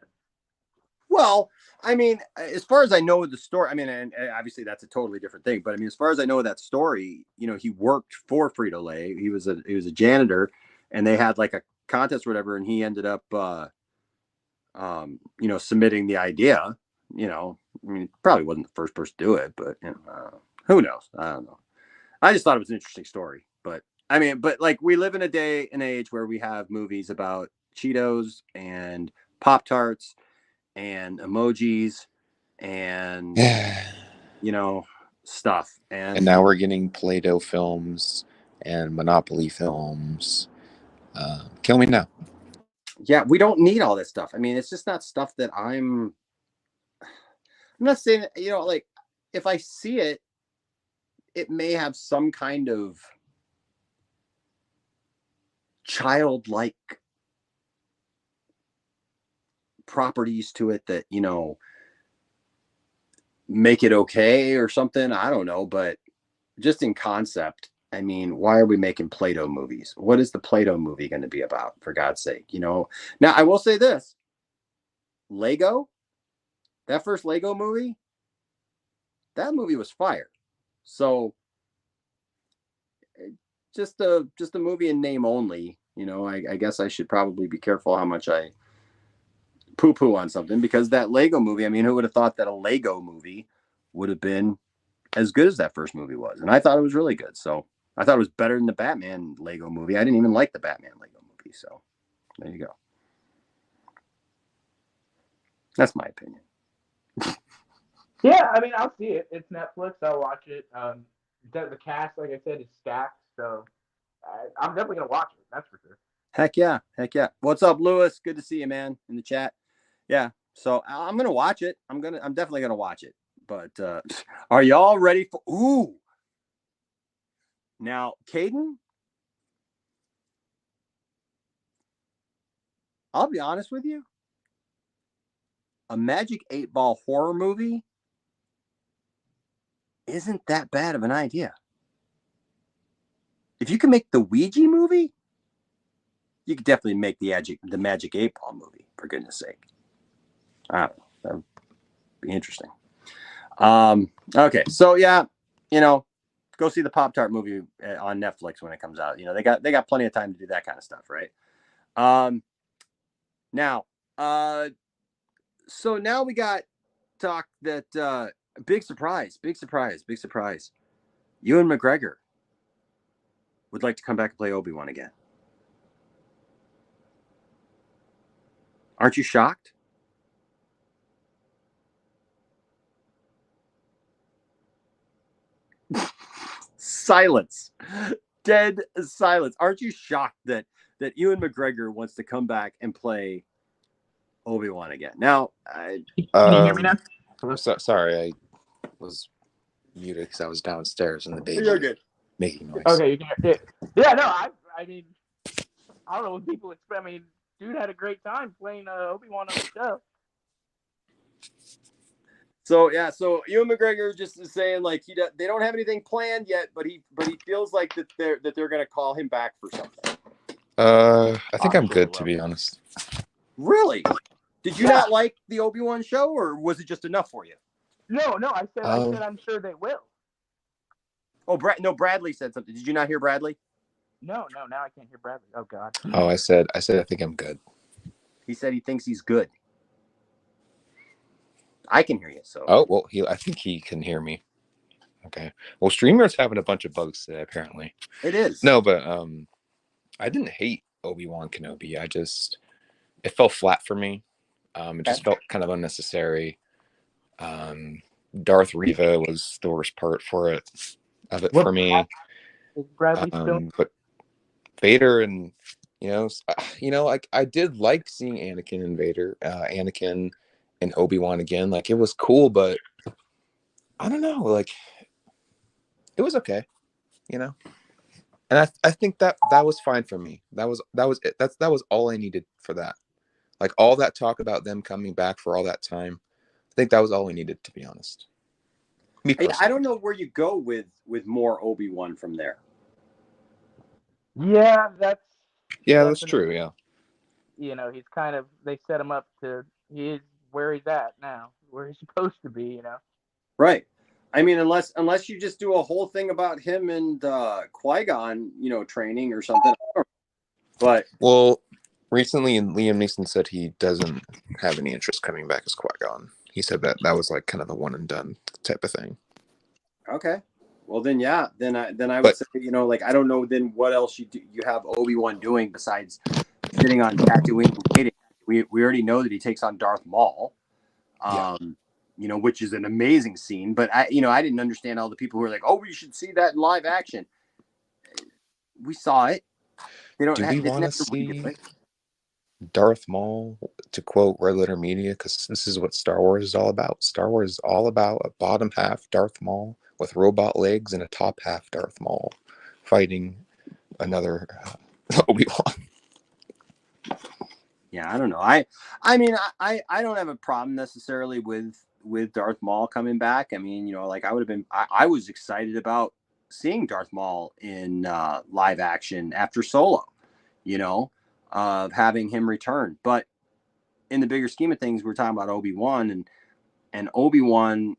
Speaker 12: Well, I mean, as far as I know the story, I mean, and obviously that's a totally different thing. But I mean, as far as I know that story, you know, he worked for Frito-Lay. He was a janitor, and they had like a contest or whatever, and he ended up, submitting the idea,
Speaker 18: you know, I mean, probably wasn't the first person to do it, but you know, who knows? I don't know. I just thought it was an interesting story. But I mean, but like we live in a day and age where we have movies about Cheetos and Pop-Tarts and emojis and you know, stuff.
Speaker 17: And now we're getting Play-Doh films and Monopoly films. Kill me now.
Speaker 18: Yeah, we don't need all this stuff. I mean, it's just not stuff that I'm not saying, you know, like if I see it, it may have some kind of childlike properties to it that, you know, make it okay or something. I don't know, but just in concept, I mean, why are we making Play-Doh movies? What is the Play-Doh movie going to be about, for God's sake? You know, now I will say this: Lego, that first Lego movie, that movie was fire. So just a movie in name only. You know, I guess I should probably be careful how much I poo-poo on something, because that Lego movie, I mean, who would have thought that a Lego movie would have been as good as that first movie was? And I thought it was really good. So I thought it was better than the Batman Lego movie. I didn't even like the Batman Lego movie. So there you go. That's my opinion.
Speaker 16: Yeah, I mean, I'll see it. It's Netflix. I'll watch it. The cast, like I said, is stacked. So I'm definitely going to watch it. That's for sure.
Speaker 18: Heck yeah. Heck yeah. What's up, Lewis? Good to see you, man, in the chat. Yeah. So I'm going to watch it. I'm definitely going to watch it. But are y'all ready for, ooh. Now, Caden, I'll be honest with you. A Magic 8-Ball horror movie isn't that bad of an idea. If you can make the Ouija movie, you could definitely make the Magic 8-Ball movie, for goodness sake. I don't know. That would be interesting. Okay. So yeah, you know, go see the Pop-Tart movie on Netflix when it comes out. You know, they got plenty of time to do that kind of stuff, right? Now, so now we got talk that big surprise. Ewan McGregor would like to come back and play Obi-Wan again. Aren't you shocked? Silence. Dead silence. Aren't you shocked that Ewan McGregor wants to come back and play Obi-Wan again? Now,
Speaker 16: can you hear me now?
Speaker 17: I'm sorry, I was muted because I was downstairs and the baby
Speaker 18: You're good.
Speaker 17: making noise.
Speaker 16: Okay, you can hear it. Yeah, no, I mean, I don't know what people expect. I mean, dude had a great time playing Obi-Wan on the show.
Speaker 18: So yeah, so Ewan McGregor just is saying like they don't have anything planned yet, but he feels like that they're going to call him back for something.
Speaker 17: I think I'm good, to be honest.
Speaker 18: Really? Did you not like the Obi-Wan show, or was it just enough for you?
Speaker 16: No, I said I'm sure they will.
Speaker 18: Oh, Bradley said something. Did you not hear Bradley?
Speaker 16: No, now I can't hear Bradley. Oh God.
Speaker 17: Oh, I said I think I'm good.
Speaker 18: He said he thinks he's good. I can hear you. So.
Speaker 17: Oh well, I think he can hear me. Okay. Well, StreamYard's having a bunch of bugs today, apparently.
Speaker 18: It is.
Speaker 17: No, but I didn't hate Obi-Wan Kenobi. It fell flat for me. It just felt kind of unnecessary. Darth Reva was the worst part for me.
Speaker 16: Bradley still?
Speaker 17: But Vader and I did like seeing Anakin and Vader, Anakin and Obi-Wan again. Like, it was cool, but I don't know. Like, it was okay, you know. And I think that was fine for me. That was it. That was all I needed for that. Like, all that talk about them coming back for all that time, I think that was all I needed, to be honest.
Speaker 18: I don't know where you go with more Obi-Wan from there.
Speaker 16: Yeah, that's
Speaker 17: true. Yeah.
Speaker 16: You know, he's kind of, they set him up he is where he's at now, where he's supposed to be, you know.
Speaker 18: Right. I mean, unless you just do a whole thing about him and Qui-Gon, you know, training or something. But
Speaker 17: well, recently Liam Neeson said he doesn't have any interest coming back as Qui-Gon. he said that was like kind of the one and done type of thing.
Speaker 18: Okay. Well, then, yeah. Then I would
Speaker 17: But-
Speaker 18: say, like, I don't know then what else you have Obi-Wan doing besides sitting on Tatooine and waiting. We already know that he takes on Darth Maul, which is an amazing scene. But I didn't understand all the people who were like, oh, we should see that in live action. We saw it. They don't.
Speaker 17: Do we want to see Darth Maul, to quote Red Letter Media, because this is what Star Wars is all about. Star Wars is all about a bottom half Darth Maul with robot legs and a top half Darth Maul fighting another Obi-Wan.
Speaker 18: Yeah, I don't know. I mean, I don't have a problem necessarily with Darth Maul coming back. I mean, like I would have been. I was excited about seeing Darth Maul in live action after Solo. Of having him return. But in the bigger scheme of things, we're talking about Obi-Wan and Obi-Wan.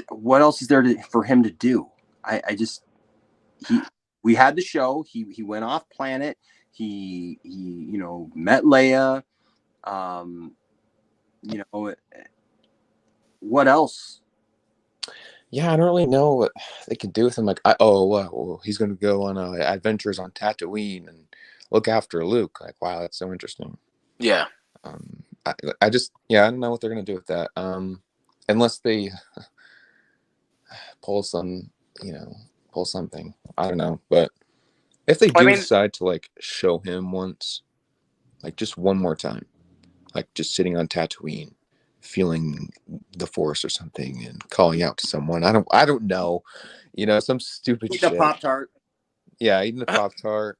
Speaker 18: What else is there for him to do? We had the show. He went off planet. He met Leia. What else?
Speaker 17: Yeah, I don't really know what they could do with him. Like, he's going to go on adventures on Tatooine and look after Luke. Like, wow, that's so interesting.
Speaker 19: Yeah.
Speaker 17: I don't know what they're going to do with that. Unless they pull something. I don't know. But if they decide to like show him once, like just one more time, like just sitting on Tatooine, feeling the Force or something and calling out to someone. I don't know. Some stupid shit.
Speaker 18: Eating a Poptart.
Speaker 17: Yeah, eating a Poptart.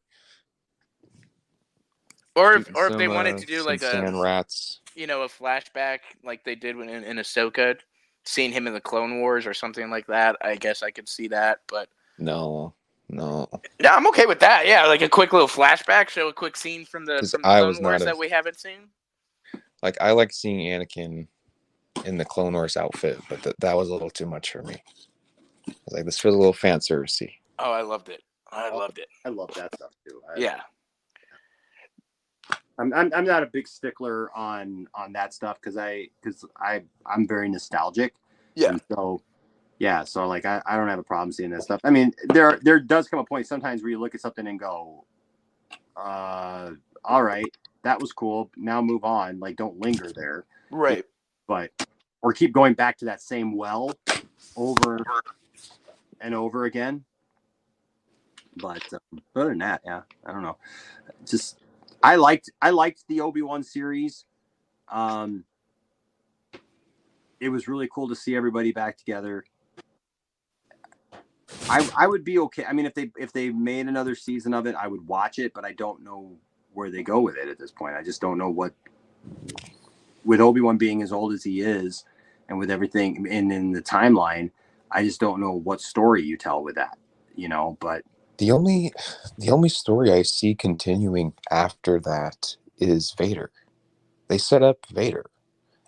Speaker 19: Or if they wanted to do like
Speaker 17: sand rats.
Speaker 19: a flashback like they did in Ahsoka, seeing him in the Clone Wars or something like that, I guess I could see that, but
Speaker 17: No.
Speaker 19: Yeah, I'm okay with that. Yeah, like a quick little flashback, show a quick scene from the Clone Wars that we haven't seen.
Speaker 17: Like, I like seeing Anakin in the Clone Wars outfit, but that was a little too much for me. I was like, this feels a little fan servicey.
Speaker 19: Oh, I loved it. I love
Speaker 18: that stuff too.
Speaker 19: Yeah.
Speaker 18: I'm not a big stickler on that stuff because I'm very nostalgic.
Speaker 19: Yeah.
Speaker 18: And so like I don't have a problem seeing that stuff. I mean, there does come a point sometimes where you look at something and go, all right, that was cool. Now move on. Like, don't linger there.
Speaker 19: Right.
Speaker 18: Or keep going back to that same well over and over again. But other than that, yeah, I don't know. Just I liked the Obi-Wan series. It was really cool to see everybody back together. I would be okay. I mean, if they made another season of it, I would watch it, but I don't know where they go with it at this point. I just don't know what, with Obi-Wan being as old as he is and with everything in the timeline, I just don't know what story you tell with that, but
Speaker 17: the only story I see continuing after that is Vader. They set up Vader.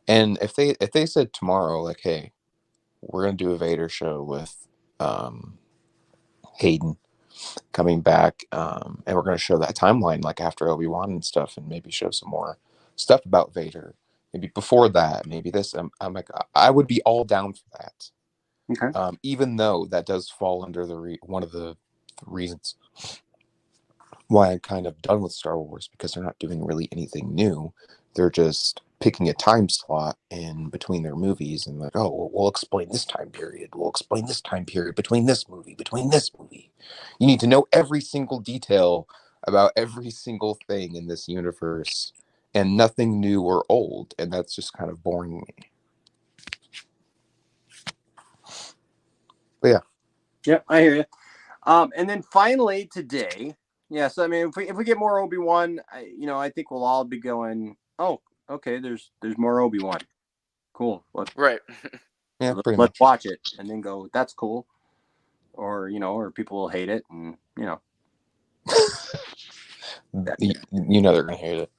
Speaker 17: And if they said tomorrow, like, hey, we're going to do a Vader show with Hayden coming back, and we're going to show that timeline like after Obi-Wan and stuff, and maybe show some more stuff about Vader, maybe before that, maybe this, I'm like, I would be all down for that.
Speaker 18: Okay.
Speaker 17: Even though that does fall under one of the reasons why I'm kind of done with Star Wars, because they're not doing really anything new. They're just picking a time slot in between their movies and like, oh, we'll explain this time period. We'll explain this time period between this movie. You need to know every single detail about every single thing in this universe and nothing new or old. And that's just kind of boring me. But yeah.
Speaker 18: Yep, I hear you. And then finally today, so I mean, if we get more Obi-Wan, I think we'll all be going, oh, okay, there's more Obi-Wan. Cool.
Speaker 19: Right.
Speaker 17: Yeah,
Speaker 18: let's watch it and then go, that's cool. Or, or people will hate it and,
Speaker 17: they're going to hate it.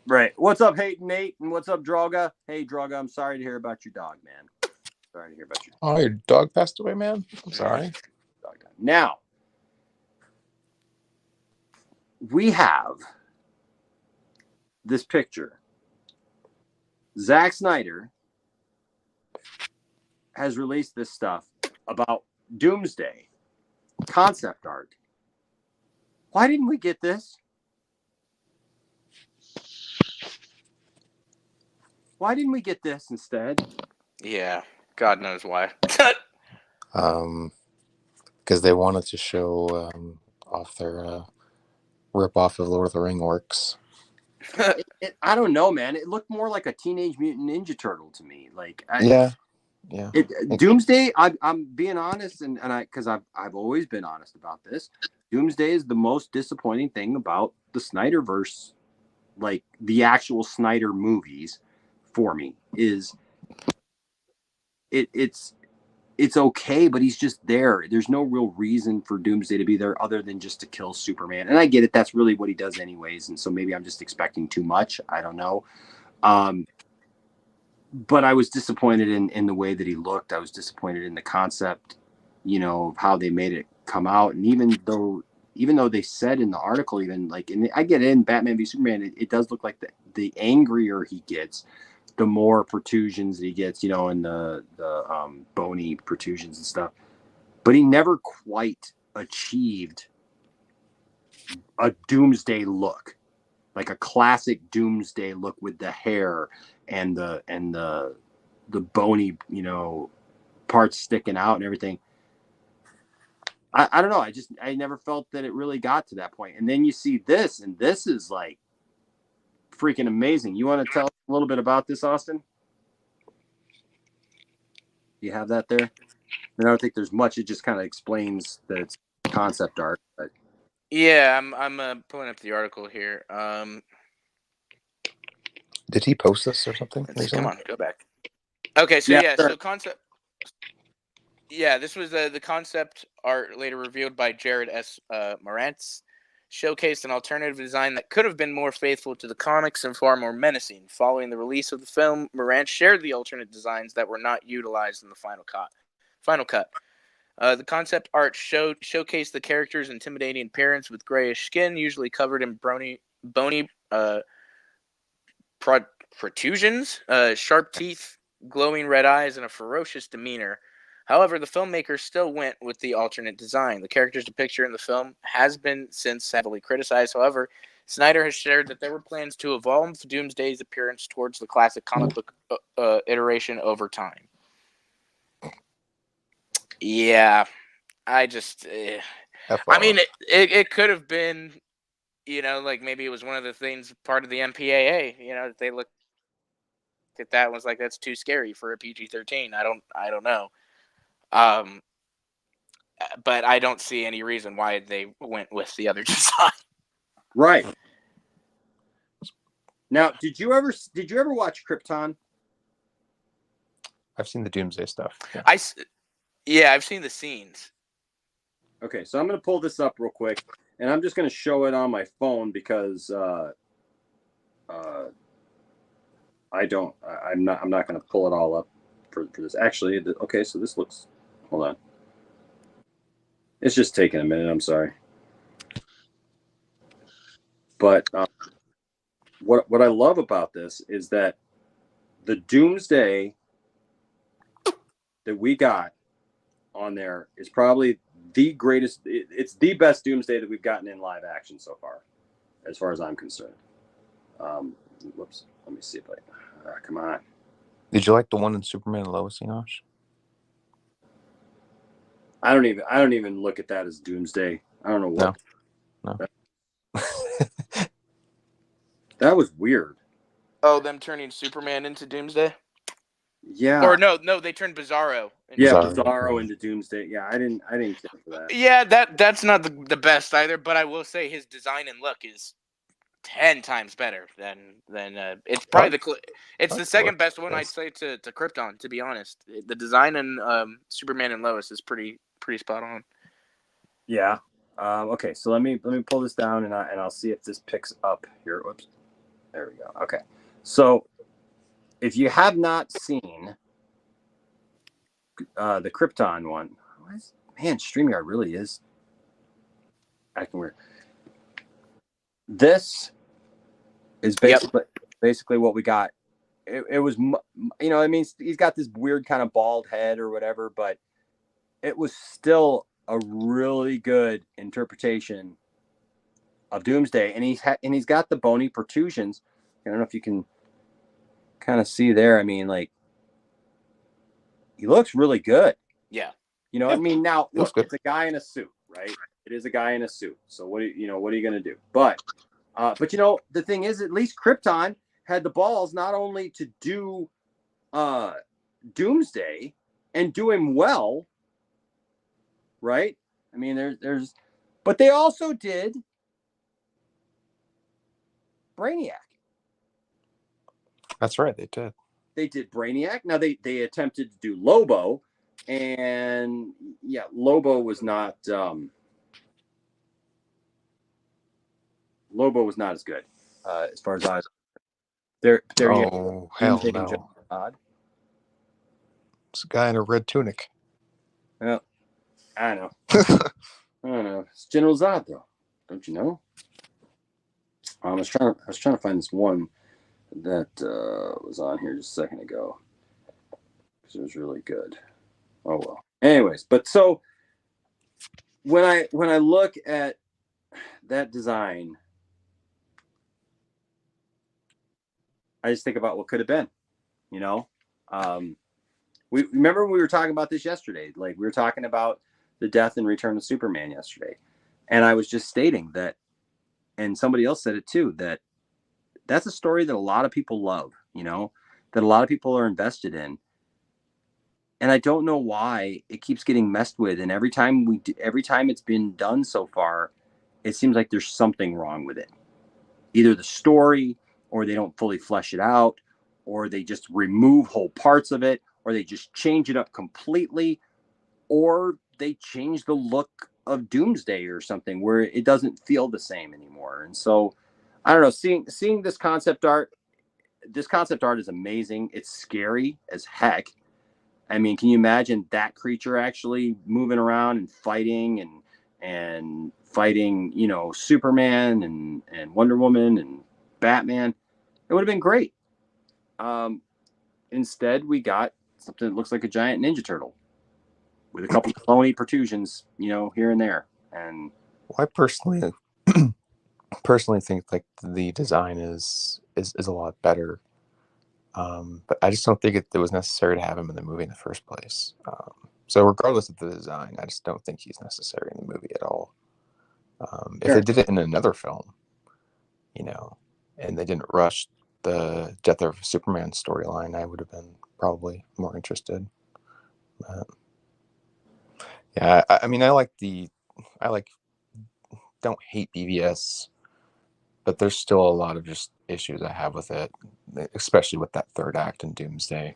Speaker 18: Right. What's up, Hate Nate? And what's up, Droga? Hey, Droga, I'm sorry to hear about your dog, man. Sorry to hear about your dog.
Speaker 17: Oh, your dog passed away, man? I'm sorry.
Speaker 18: Now, we have this picture Zack Snyder has released this stuff about Doomsday, concept art. Why didn't we get this? Why didn't we get this instead?
Speaker 19: Yeah, God knows why.
Speaker 17: Because they wanted to show off their rip off of Lord of the Ring works.
Speaker 18: I don't know, man. It looked more like a Teenage Mutant Ninja Turtle to me. Like,
Speaker 17: Yeah.
Speaker 18: Doomsday. I'm being honest, and because I've always been honest about this. Doomsday is the most disappointing thing about the Snyderverse, like the actual Snyder movies, for me. Is it's okay, but he's just there. There's no real reason for Doomsday to be there other than just to kill Superman. And I get it. That's really what he does anyways. And so maybe I'm just expecting too much. I don't know. But I was disappointed in the way that he looked. I was disappointed in the concept, of how they made it come out. And even though they said in the article, even like, and I get it in Batman v Superman, it does look like the angrier he gets, the more protrusions that he gets, and the bony protrusions and stuff. But he never quite achieved a Doomsday look, like a classic Doomsday look with the hair and the bony, parts sticking out and everything. I don't know. I never felt that it really got to that point. And then you see this, and this is like freaking amazing. You want to tell us a little bit about this, Austin? You have that there? I don't think there's much. It just kind of explains that it's concept art. But
Speaker 19: Yeah, I'm pulling up the article here.
Speaker 17: Did he post this or something?
Speaker 19: Come on, go back. Okay, so so concept. Yeah, this was the concept art later revealed by Jared S. Morantz, showcased an alternative design that could have been more faithful to the comics and far more menacing. Following the release of the film, Morantz shared the alternate designs that were not utilized in the final cut. The concept art showcased the character's intimidating appearance with grayish skin, usually covered in bony protrusions, sharp teeth, glowing red eyes, and a ferocious demeanor. However, the filmmakers still went with the alternate design. The character's depiction in the film has been since heavily criticized. However, Snyder has shared that there were plans to evolve Doomsday's appearance towards the classic comic book iteration over time. Yeah, I just... I mean, it could have been, like maybe it was one of the things, part of the MPAA, that they looked at that and was like, that's too scary for a PG-13. I don't know. But I don't see any reason why they went with the other design.
Speaker 18: Right. Now, did you ever watch Krypton?
Speaker 17: I've seen the Doomsday stuff.
Speaker 19: Yeah, I've seen the scenes.
Speaker 18: Okay, so I'm going to pull this up real quick, and I'm just going to show it on my phone because I'm not going to pull it all up for this. Actually, okay, so this looks. Hold on. It's just taking a minute. I'm sorry. But what I love about this is that the Doomsday that we got on there is probably the greatest. It's the best Doomsday that we've gotten in live action so far as I'm concerned. Whoops. Let me see if I. Come on.
Speaker 17: Did you like the one in Superman and Lois, Enosh?
Speaker 18: I don't even look at that as Doomsday. I don't know what.
Speaker 17: No.
Speaker 18: That was weird.
Speaker 19: Oh, them turning Superman into Doomsday?
Speaker 18: Yeah.
Speaker 19: Or no, they turned Bizarro.
Speaker 18: Bizarro into Doomsday. Yeah, I didn't care for that.
Speaker 19: Yeah, that's not the best either, but I will say his design and look is 10 times better than it's probably it's the second best one I'd say to Krypton, to be honest. The design in Superman and Lois is pretty spot on.
Speaker 18: Yeah. Okay, so let me pull this down and I'll see if this picks up here. Whoops. There we go. Okay. So if you have not seen the Krypton one, man, StreamYard really is acting weird. This is basically what we got it was, you know, I mean, he's got this weird kind of bald head or whatever, but it was still a really good interpretation of Doomsday. And he's got the bony protrusions. I don't know if you can kind of see there. I mean, like, he looks really good.
Speaker 19: Yeah.
Speaker 18: You know, I mean, now look, it's a guy in a suit, right? It is a guy in a suit. So what are you going to do? But you know, the thing is, at least Krypton had the balls not only to do Doomsday and do him well, right? I mean, but they also did Brainiac.
Speaker 17: That's right, they did.
Speaker 18: They did Brainiac. Now they attempted to do Lobo, and yeah, Lobo was not as good as far as I was.
Speaker 17: Oh, hell no. It's a guy in a red tunic.
Speaker 18: Well, I know. I don't know. It's General Zod, though. Don't you know? I was trying to find this one that was on here just a second ago because it was really good. Oh well. Anyways, but so when I look at that design, I just think about what could have been. You know, we remember we were talking about this yesterday. Like, we were talking about the death and return of Superman yesterday, and I was just stating that, and somebody else said it too, that that's a story that a lot of people love, you know, that a lot of people are invested in. And I don't know why it keeps getting messed with. And every time it's been done so far, it seems like there's something wrong with it. Either the story, or they don't fully flesh it out, or they just remove whole parts of it, or they just change it up completely, or they change the look of Doomsday or something where it doesn't feel the same anymore. And so, I don't know, seeing this concept art is amazing. It's scary as heck. I mean, can you imagine that creature actually moving around and fighting and fighting, you know, Superman and Wonder Woman and Batman? It would have been great. Instead, we got something that looks like a giant Ninja Turtle with a couple of phony protrusions, you know, here and there. And
Speaker 17: well, I personally think like the design is a lot better. But I just don't think it was necessary to have him in the movie in the first place. So regardless of the design, I just don't think he's necessary in the movie at all. If they did it in another film, you know, and they didn't rush the Death of Superman storyline, I would have been probably more interested. But yeah, I mean, don't hate BVS, but there's still a lot of just issues I have with it, especially with that third act in Doomsday.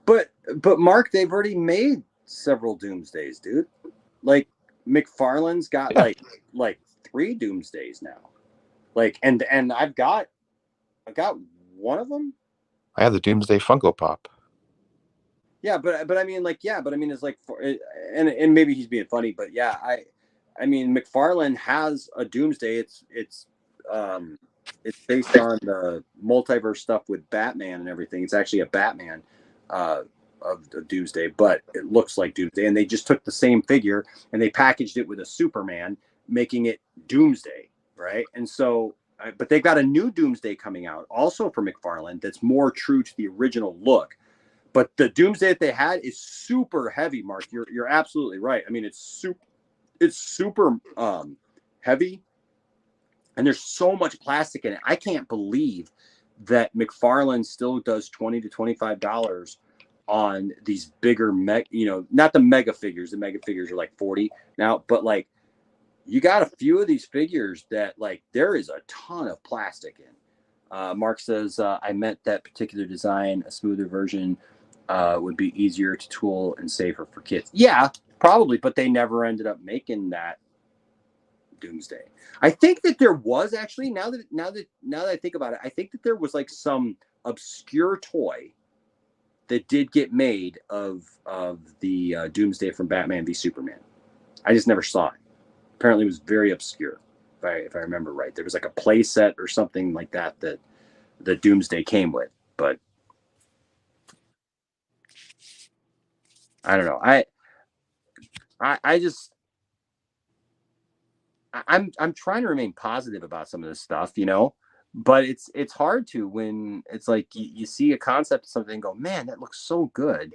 Speaker 18: But Mark, they've already made several Doomsdays, dude. Like, McFarlane's got like 3 Doomsdays now. Like, and I've got one of them.
Speaker 17: I have the Doomsday Funko Pop.
Speaker 18: Yeah, but I mean, it's like, and maybe he's being funny, but yeah, I mean, McFarlane has a Doomsday. It's based on the multiverse stuff with Batman and everything. It's actually a Batman of Doomsday, but it looks like Doomsday. And they just took the same figure and they packaged it with a Superman, making it Doomsday, right? And so, but they've got a new Doomsday coming out, also for McFarlane, that's more true to the original look. But the Doomsday that they had is super heavy, Mark. You're absolutely right. I mean, it's super heavy, and there's so much plastic in it. I can't believe that McFarlane still does $20 to $25 on these bigger not the mega figures. The mega figures are like 40 now, but like, you got a few of these figures that like there is a ton of plastic in. Mark says, I meant that particular design, a smoother version would be easier to tool and safer for kids. Yeah, probably, but they never ended up making that Doomsday. I think that there was actually, now that I think about it, I think that there was like some obscure toy that did get made of the Doomsday from Batman v Superman. I just never saw it. Apparently it was very obscure, if I remember right. There was like a play set or something like that Doomsday came with. But I don't know. I'm trying to remain positive about some of this stuff, but it's hard to when it's like you see a concept of something and go, man, that looks so good.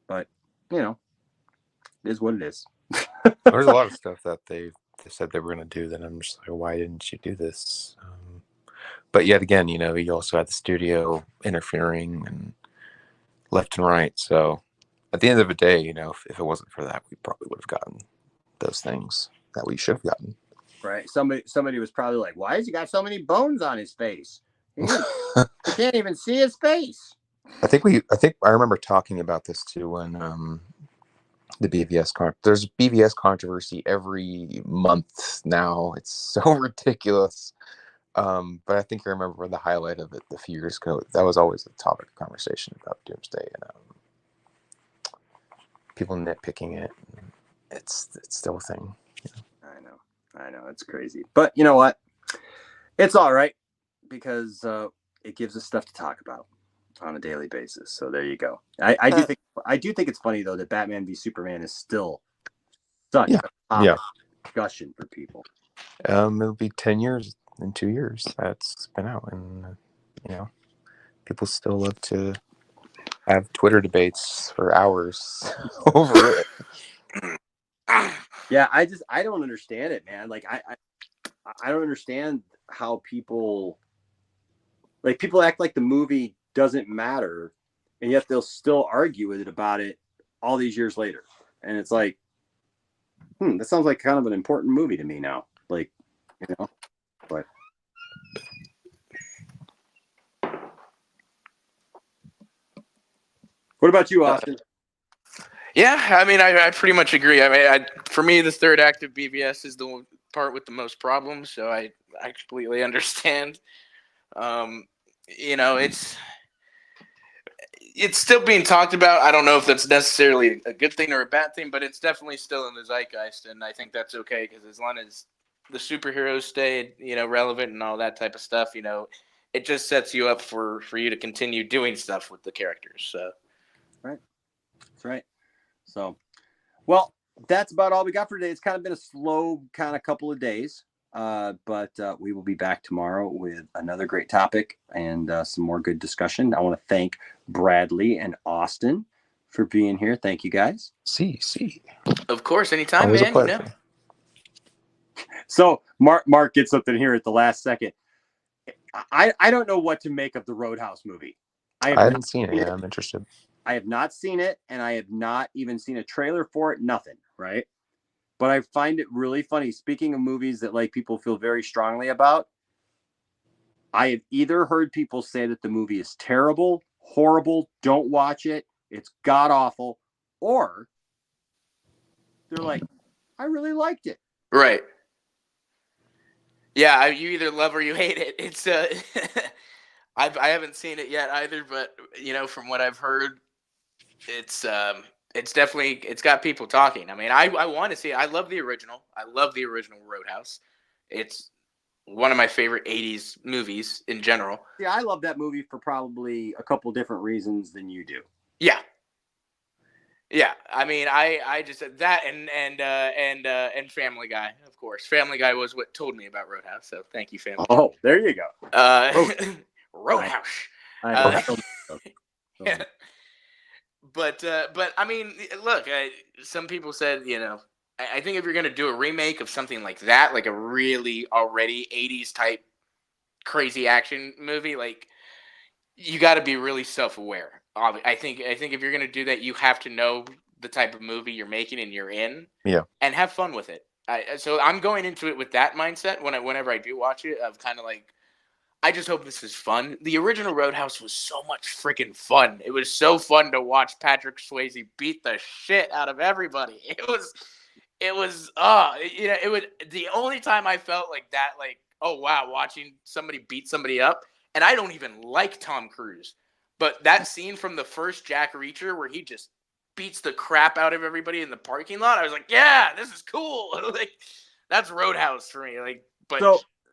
Speaker 18: But it is what it is.
Speaker 17: There's a lot of stuff that they said they were going to do that I'm just like, why didn't you do this? But yet again, you also had the studio interfering and left and right. So at the end of the day, if it wasn't for that, we probably would have gotten those things that we should have gotten.
Speaker 18: Right. Somebody was probably like, why has he got so many bones on his face? You can't even see his face.
Speaker 17: I think I remember talking about this too when the there's BVS controversy every month now. It's so ridiculous. But I think I remember the highlight of it a few years ago. That was always the topic of conversation about Doomsday and people nitpicking it. It's still a thing.
Speaker 18: I know it's crazy, but you know what? It's all right because it gives us stuff to talk about on a daily basis. So there you go. I do think it's funny though that Batman v Superman is still such a topic discussion for people.
Speaker 17: It'll be 10 years in 2 years that's been out, and people still love to have Twitter debates for hours over it.
Speaker 18: Yeah, I don't understand it, man. Like I don't understand how people act like the movie doesn't matter, and yet they'll still argue with it about it all these years later. And it's like, that sounds like kind of an important movie to me now. Like, but what about you, Austin?
Speaker 19: Yeah, I mean, I pretty much agree. I mean, for me, the third act of BVS is the part with the most problems, so I completely understand. It's still being talked about. I don't know if that's necessarily a good thing or a bad thing, but it's definitely still in the zeitgeist, and I think that's okay because as long as the superheroes stay, relevant and all that type of stuff, it just sets you up for you to continue doing stuff with the characters. So,
Speaker 18: right, that's right. So, well, that's about all we got for today. It's kind of been a slow kind of couple of days, but we will be back tomorrow with another great topic and some more good discussion. I want to thank Bradley and Austin for being here. Thank you, guys.
Speaker 17: See.
Speaker 19: Of course, anytime,
Speaker 17: Always
Speaker 19: man.
Speaker 17: A pleasure.
Speaker 18: So Mark gets something here at the last second. I don't know what to make of the Roadhouse movie.
Speaker 17: I haven't seen it yet. I'm interested.
Speaker 18: I have not seen it, and I have not even seen a trailer for it. Nothing, right? But I find it really funny. Speaking of movies that people feel very strongly about, I have either heard people say that the movie is terrible, horrible, don't watch it, it's god awful, or they're like, I really liked it.
Speaker 19: Right. Yeah, you either love or you hate it. It's I haven't seen it yet either, but from what I've heard, it's definitely it's got people talking. I mean, I want to see it. I love the original. I love the original Roadhouse. It's one of my favorite 80s movies in general.
Speaker 18: Yeah, I love that movie for probably a couple different reasons than you do.
Speaker 19: Yeah. Yeah, I mean, I just said that and Family Guy, of course. Family Guy was what told me about Roadhouse, so thank you, Family Guy.
Speaker 18: Oh, there you go.
Speaker 19: Roadhouse. Yeah. But I mean, look, some people said, I think if you're going to do a remake of something like that, like a really already 80s type crazy action movie, you got to be really self-aware. I think if you're going to do that, you have to know the type of movie you're making and you're in.
Speaker 17: Yeah.
Speaker 19: And have fun with it. So I'm going into it with that mindset whenever I do watch it, of kind of I just hope this is fun. The original Roadhouse was so much freaking fun. It was so fun to watch Patrick Swayze beat the shit out of everybody. It was the only time I felt like that, oh wow, watching somebody beat somebody up. And I don't even like Tom Cruise. But that scene from the first Jack Reacher where he just beats the crap out of everybody in the parking lot, I was like, yeah, this is cool. That's Roadhouse for me.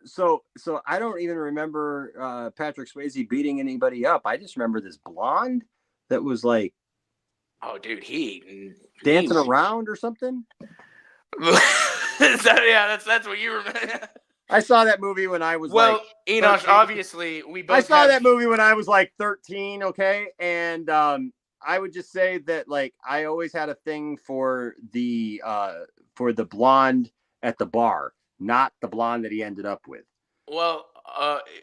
Speaker 18: so I don't even remember Patrick Swayze beating anybody up. I just remember this blonde that was like,
Speaker 19: oh, dude, he
Speaker 18: dancing around or something.
Speaker 19: That's what you remember.
Speaker 18: I saw that movie when I was
Speaker 19: well,
Speaker 18: like
Speaker 19: Enosh,
Speaker 18: 13.
Speaker 19: obviously we both
Speaker 18: I saw
Speaker 19: have...
Speaker 18: that movie when I was like 13, okay? And I would just say that like I always had a thing for the blonde at the bar, not the blonde that he ended up with.
Speaker 19: Well,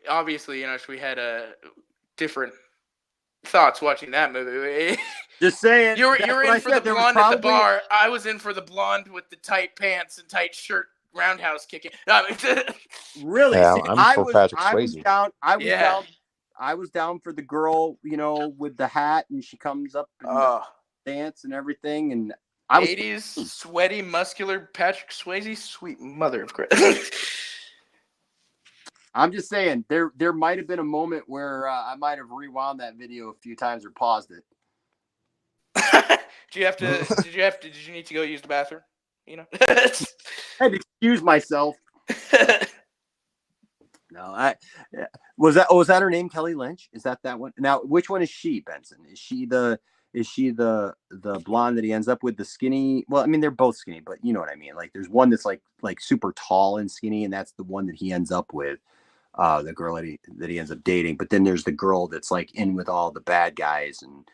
Speaker 19: obviously, Enosh, we had different thoughts watching that movie.
Speaker 18: Just saying.
Speaker 19: You're in for the blonde at the bar. I was in for the blonde with the tight pants and tight shirt, roundhouse kicking.
Speaker 18: Really?
Speaker 17: Yeah,
Speaker 18: See,
Speaker 17: I'm for Patrick
Speaker 18: I was
Speaker 17: Swayze.
Speaker 18: down. I was down for the girl, you know, with the hat, and she comes up and dance and everything. And I was
Speaker 19: 80s sweaty, muscular Patrick Swayze, sweet mother of Christ.
Speaker 18: I'm just saying there might have been a moment where I might have rewound that video a few times or paused it.
Speaker 19: Did you need to go use the bathroom? You know?
Speaker 18: I had to excuse myself. No, was that her name, Kelly Lynch? Is that one? Now, which one is she, Benson? Is she the blonde that he ends up with, the skinny? Well, I mean, they're both skinny, but you know what I mean. Like, there's one that's like super tall and skinny, and that's the one that he ends up with, the girl that he ends up dating. But then there's the girl that's like in with all the bad guys, and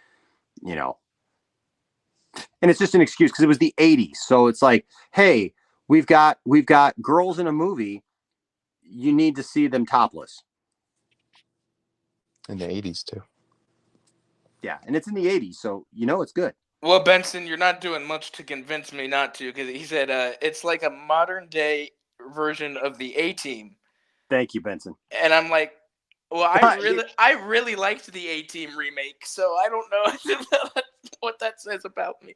Speaker 18: you know, and it's just an excuse because it was the 80s. So it's like, hey, we've got girls in a movie. You need to see them topless.
Speaker 17: In the 80s too.
Speaker 18: Yeah, and it's in the 80s, so you know it's good.
Speaker 19: Well, Benson, you're not doing much to convince me not to, because he said it's like a modern day version of the A-Team.
Speaker 18: Thank you, Benson.
Speaker 19: And I'm like, well, I really liked the A-Team remake, so I don't know what that says about me.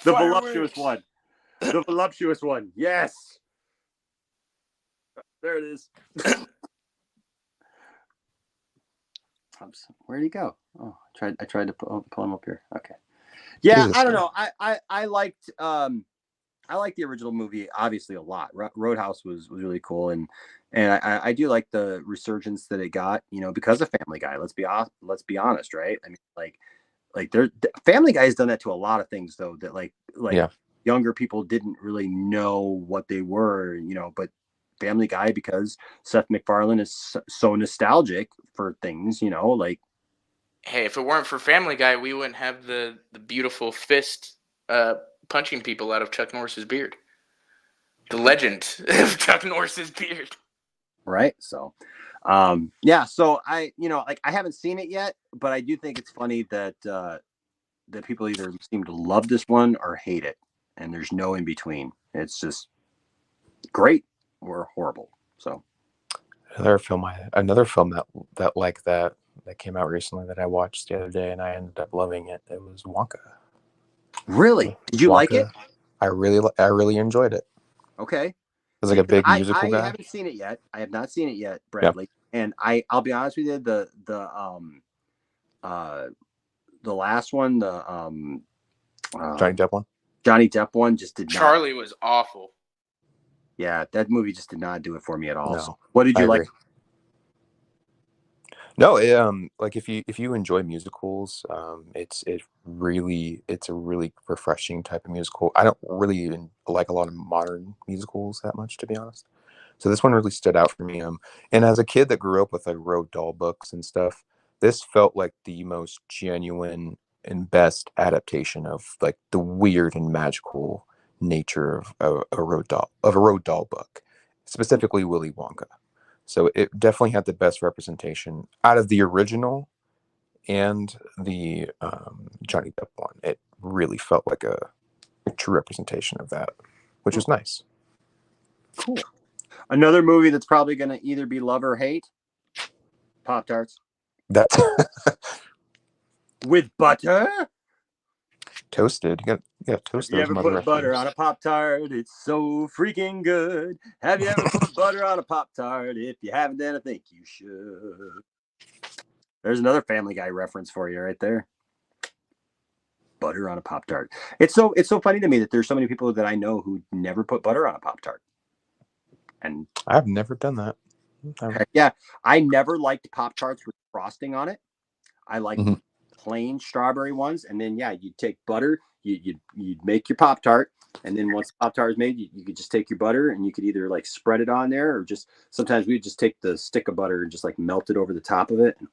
Speaker 18: The voluptuous one. The voluptuous one. Yes. There it is. Where'd he go? Oh, I tried to pull him up here. Okay. Yeah, I don't know. I liked the original movie obviously a lot. Roadhouse was really cool, and I do like the resurgence that it got, you know, because of Family Guy. Let's be honest, right? I mean, like Family Guy has done that to a lot of things though, that like younger people didn't really know what they were, you know, but Family Guy, because Seth MacFarlane is so nostalgic for things, you know, like,
Speaker 19: hey, if it weren't for Family Guy, we wouldn't have the beautiful fist punching people out of Chuck Norris's beard. The legend of Chuck Norris's beard.
Speaker 18: Right. So, yeah. So I haven't seen it yet, but I do think it's funny that that people either seem to love this one or hate it, and there's no in between. It's just great or horrible. So
Speaker 17: another film that came out recently that I watched the other day, and I ended up loving it. It was Wonka.
Speaker 18: Really? Did you like it?
Speaker 17: I really enjoyed it.
Speaker 18: Okay.
Speaker 17: It was like a big musical guy.
Speaker 18: I haven't seen it yet. I have not seen it yet, Bradley. Yep. And I'll be honest with you, the last one,
Speaker 17: Johnny Depp one.
Speaker 18: Johnny Depp one just did not.
Speaker 19: Charlie was awful.
Speaker 18: Yeah, that movie just did not do it for me at all.
Speaker 17: No,
Speaker 18: so what did you like?
Speaker 17: No, like if you enjoy musicals, it's a really refreshing type of musical. I don't really even like a lot of modern musicals that much, to be honest. So this one really stood out for me. And as a kid that grew up with like Roald Dahl books and stuff, this felt like the most genuine and best adaptation of like the weird and magical nature of a Roald Dahl book, specifically Willy Wonka. So it definitely had the best representation out of the original and the Johnny Depp one. It really felt like a true representation of that, which was nice.
Speaker 18: Cool. Another movie that's probably going to either be love or hate, Pop-Tarts.
Speaker 17: That's
Speaker 18: with butter.
Speaker 17: Toasted. You got toast.
Speaker 18: You ever put butter on a Pop-Tart? It's so freaking good. Have you ever put butter on a Pop-Tart? If you haven't, then I think you should. There's another Family Guy reference for you right there. Butter on a Pop-Tart. It's so funny to me that there's so many people that I know who never put butter on a Pop-Tart. And
Speaker 17: I've never done that.
Speaker 18: heck yeah, I never liked Pop-Tarts with frosting on it. I like plain strawberry ones, and then you'd take butter, you'd make your Pop-Tart, and then once Pop-Tart is made, you could just take your butter and you could either like spread it on there, or just sometimes we'd just take the stick of butter and just like melt it over the top of it. And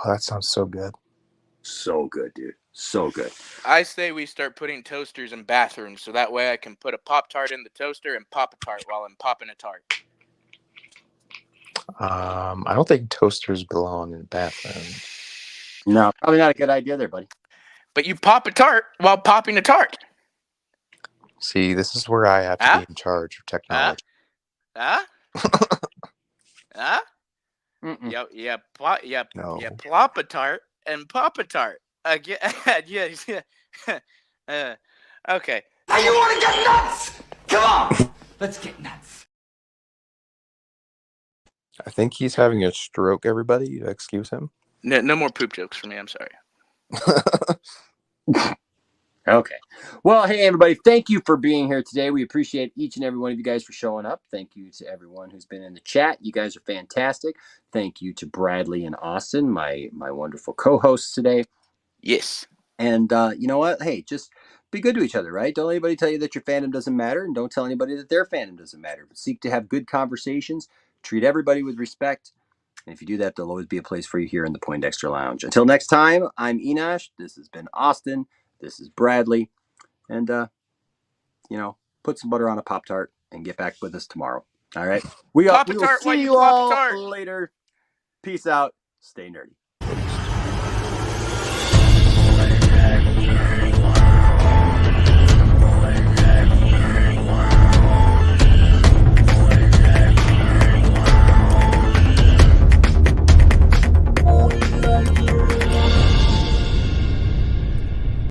Speaker 17: that sounds so good.
Speaker 18: So good, dude. So good.
Speaker 19: I say we start putting toasters in bathrooms, so that way I can put a Pop-Tart in the toaster and pop a tart while I'm popping a tart.
Speaker 17: I don't think toasters belong in bathrooms.
Speaker 18: No, probably not a good idea there, buddy.
Speaker 19: But you pop a tart while popping a tart.
Speaker 17: See, this is where I have to be in charge of technology.
Speaker 19: Yeah,
Speaker 17: No.
Speaker 19: plop a tart and pop a tart. Okay.
Speaker 7: Now you want to get nuts? Come on, let's get nuts.
Speaker 17: I think he's having a stroke, everybody. Excuse him.
Speaker 19: No more poop jokes for me. I'm sorry.
Speaker 18: Okay. Well, hey, everybody. Thank you for being here today. We appreciate each and every one of you guys for showing up. Thank you to everyone who's been in the chat. You guys are fantastic. Thank you to Bradley and Austin, my wonderful co-hosts today.
Speaker 19: Yes.
Speaker 18: And you know what? Hey, just be good to each other, right? Don't let anybody tell you that your fandom doesn't matter, and don't tell anybody that their fandom doesn't matter. But seek to have good conversations. Treat everybody with respect. And if you do that, there'll always be a place for you here in the Poindexter Lounge. Until next time, I'm Enosh. This has been Austin. This is Bradley. And, put some butter on a Pop-Tart and get back with us tomorrow. All right? We will see you all later. Peace out. Stay nerdy.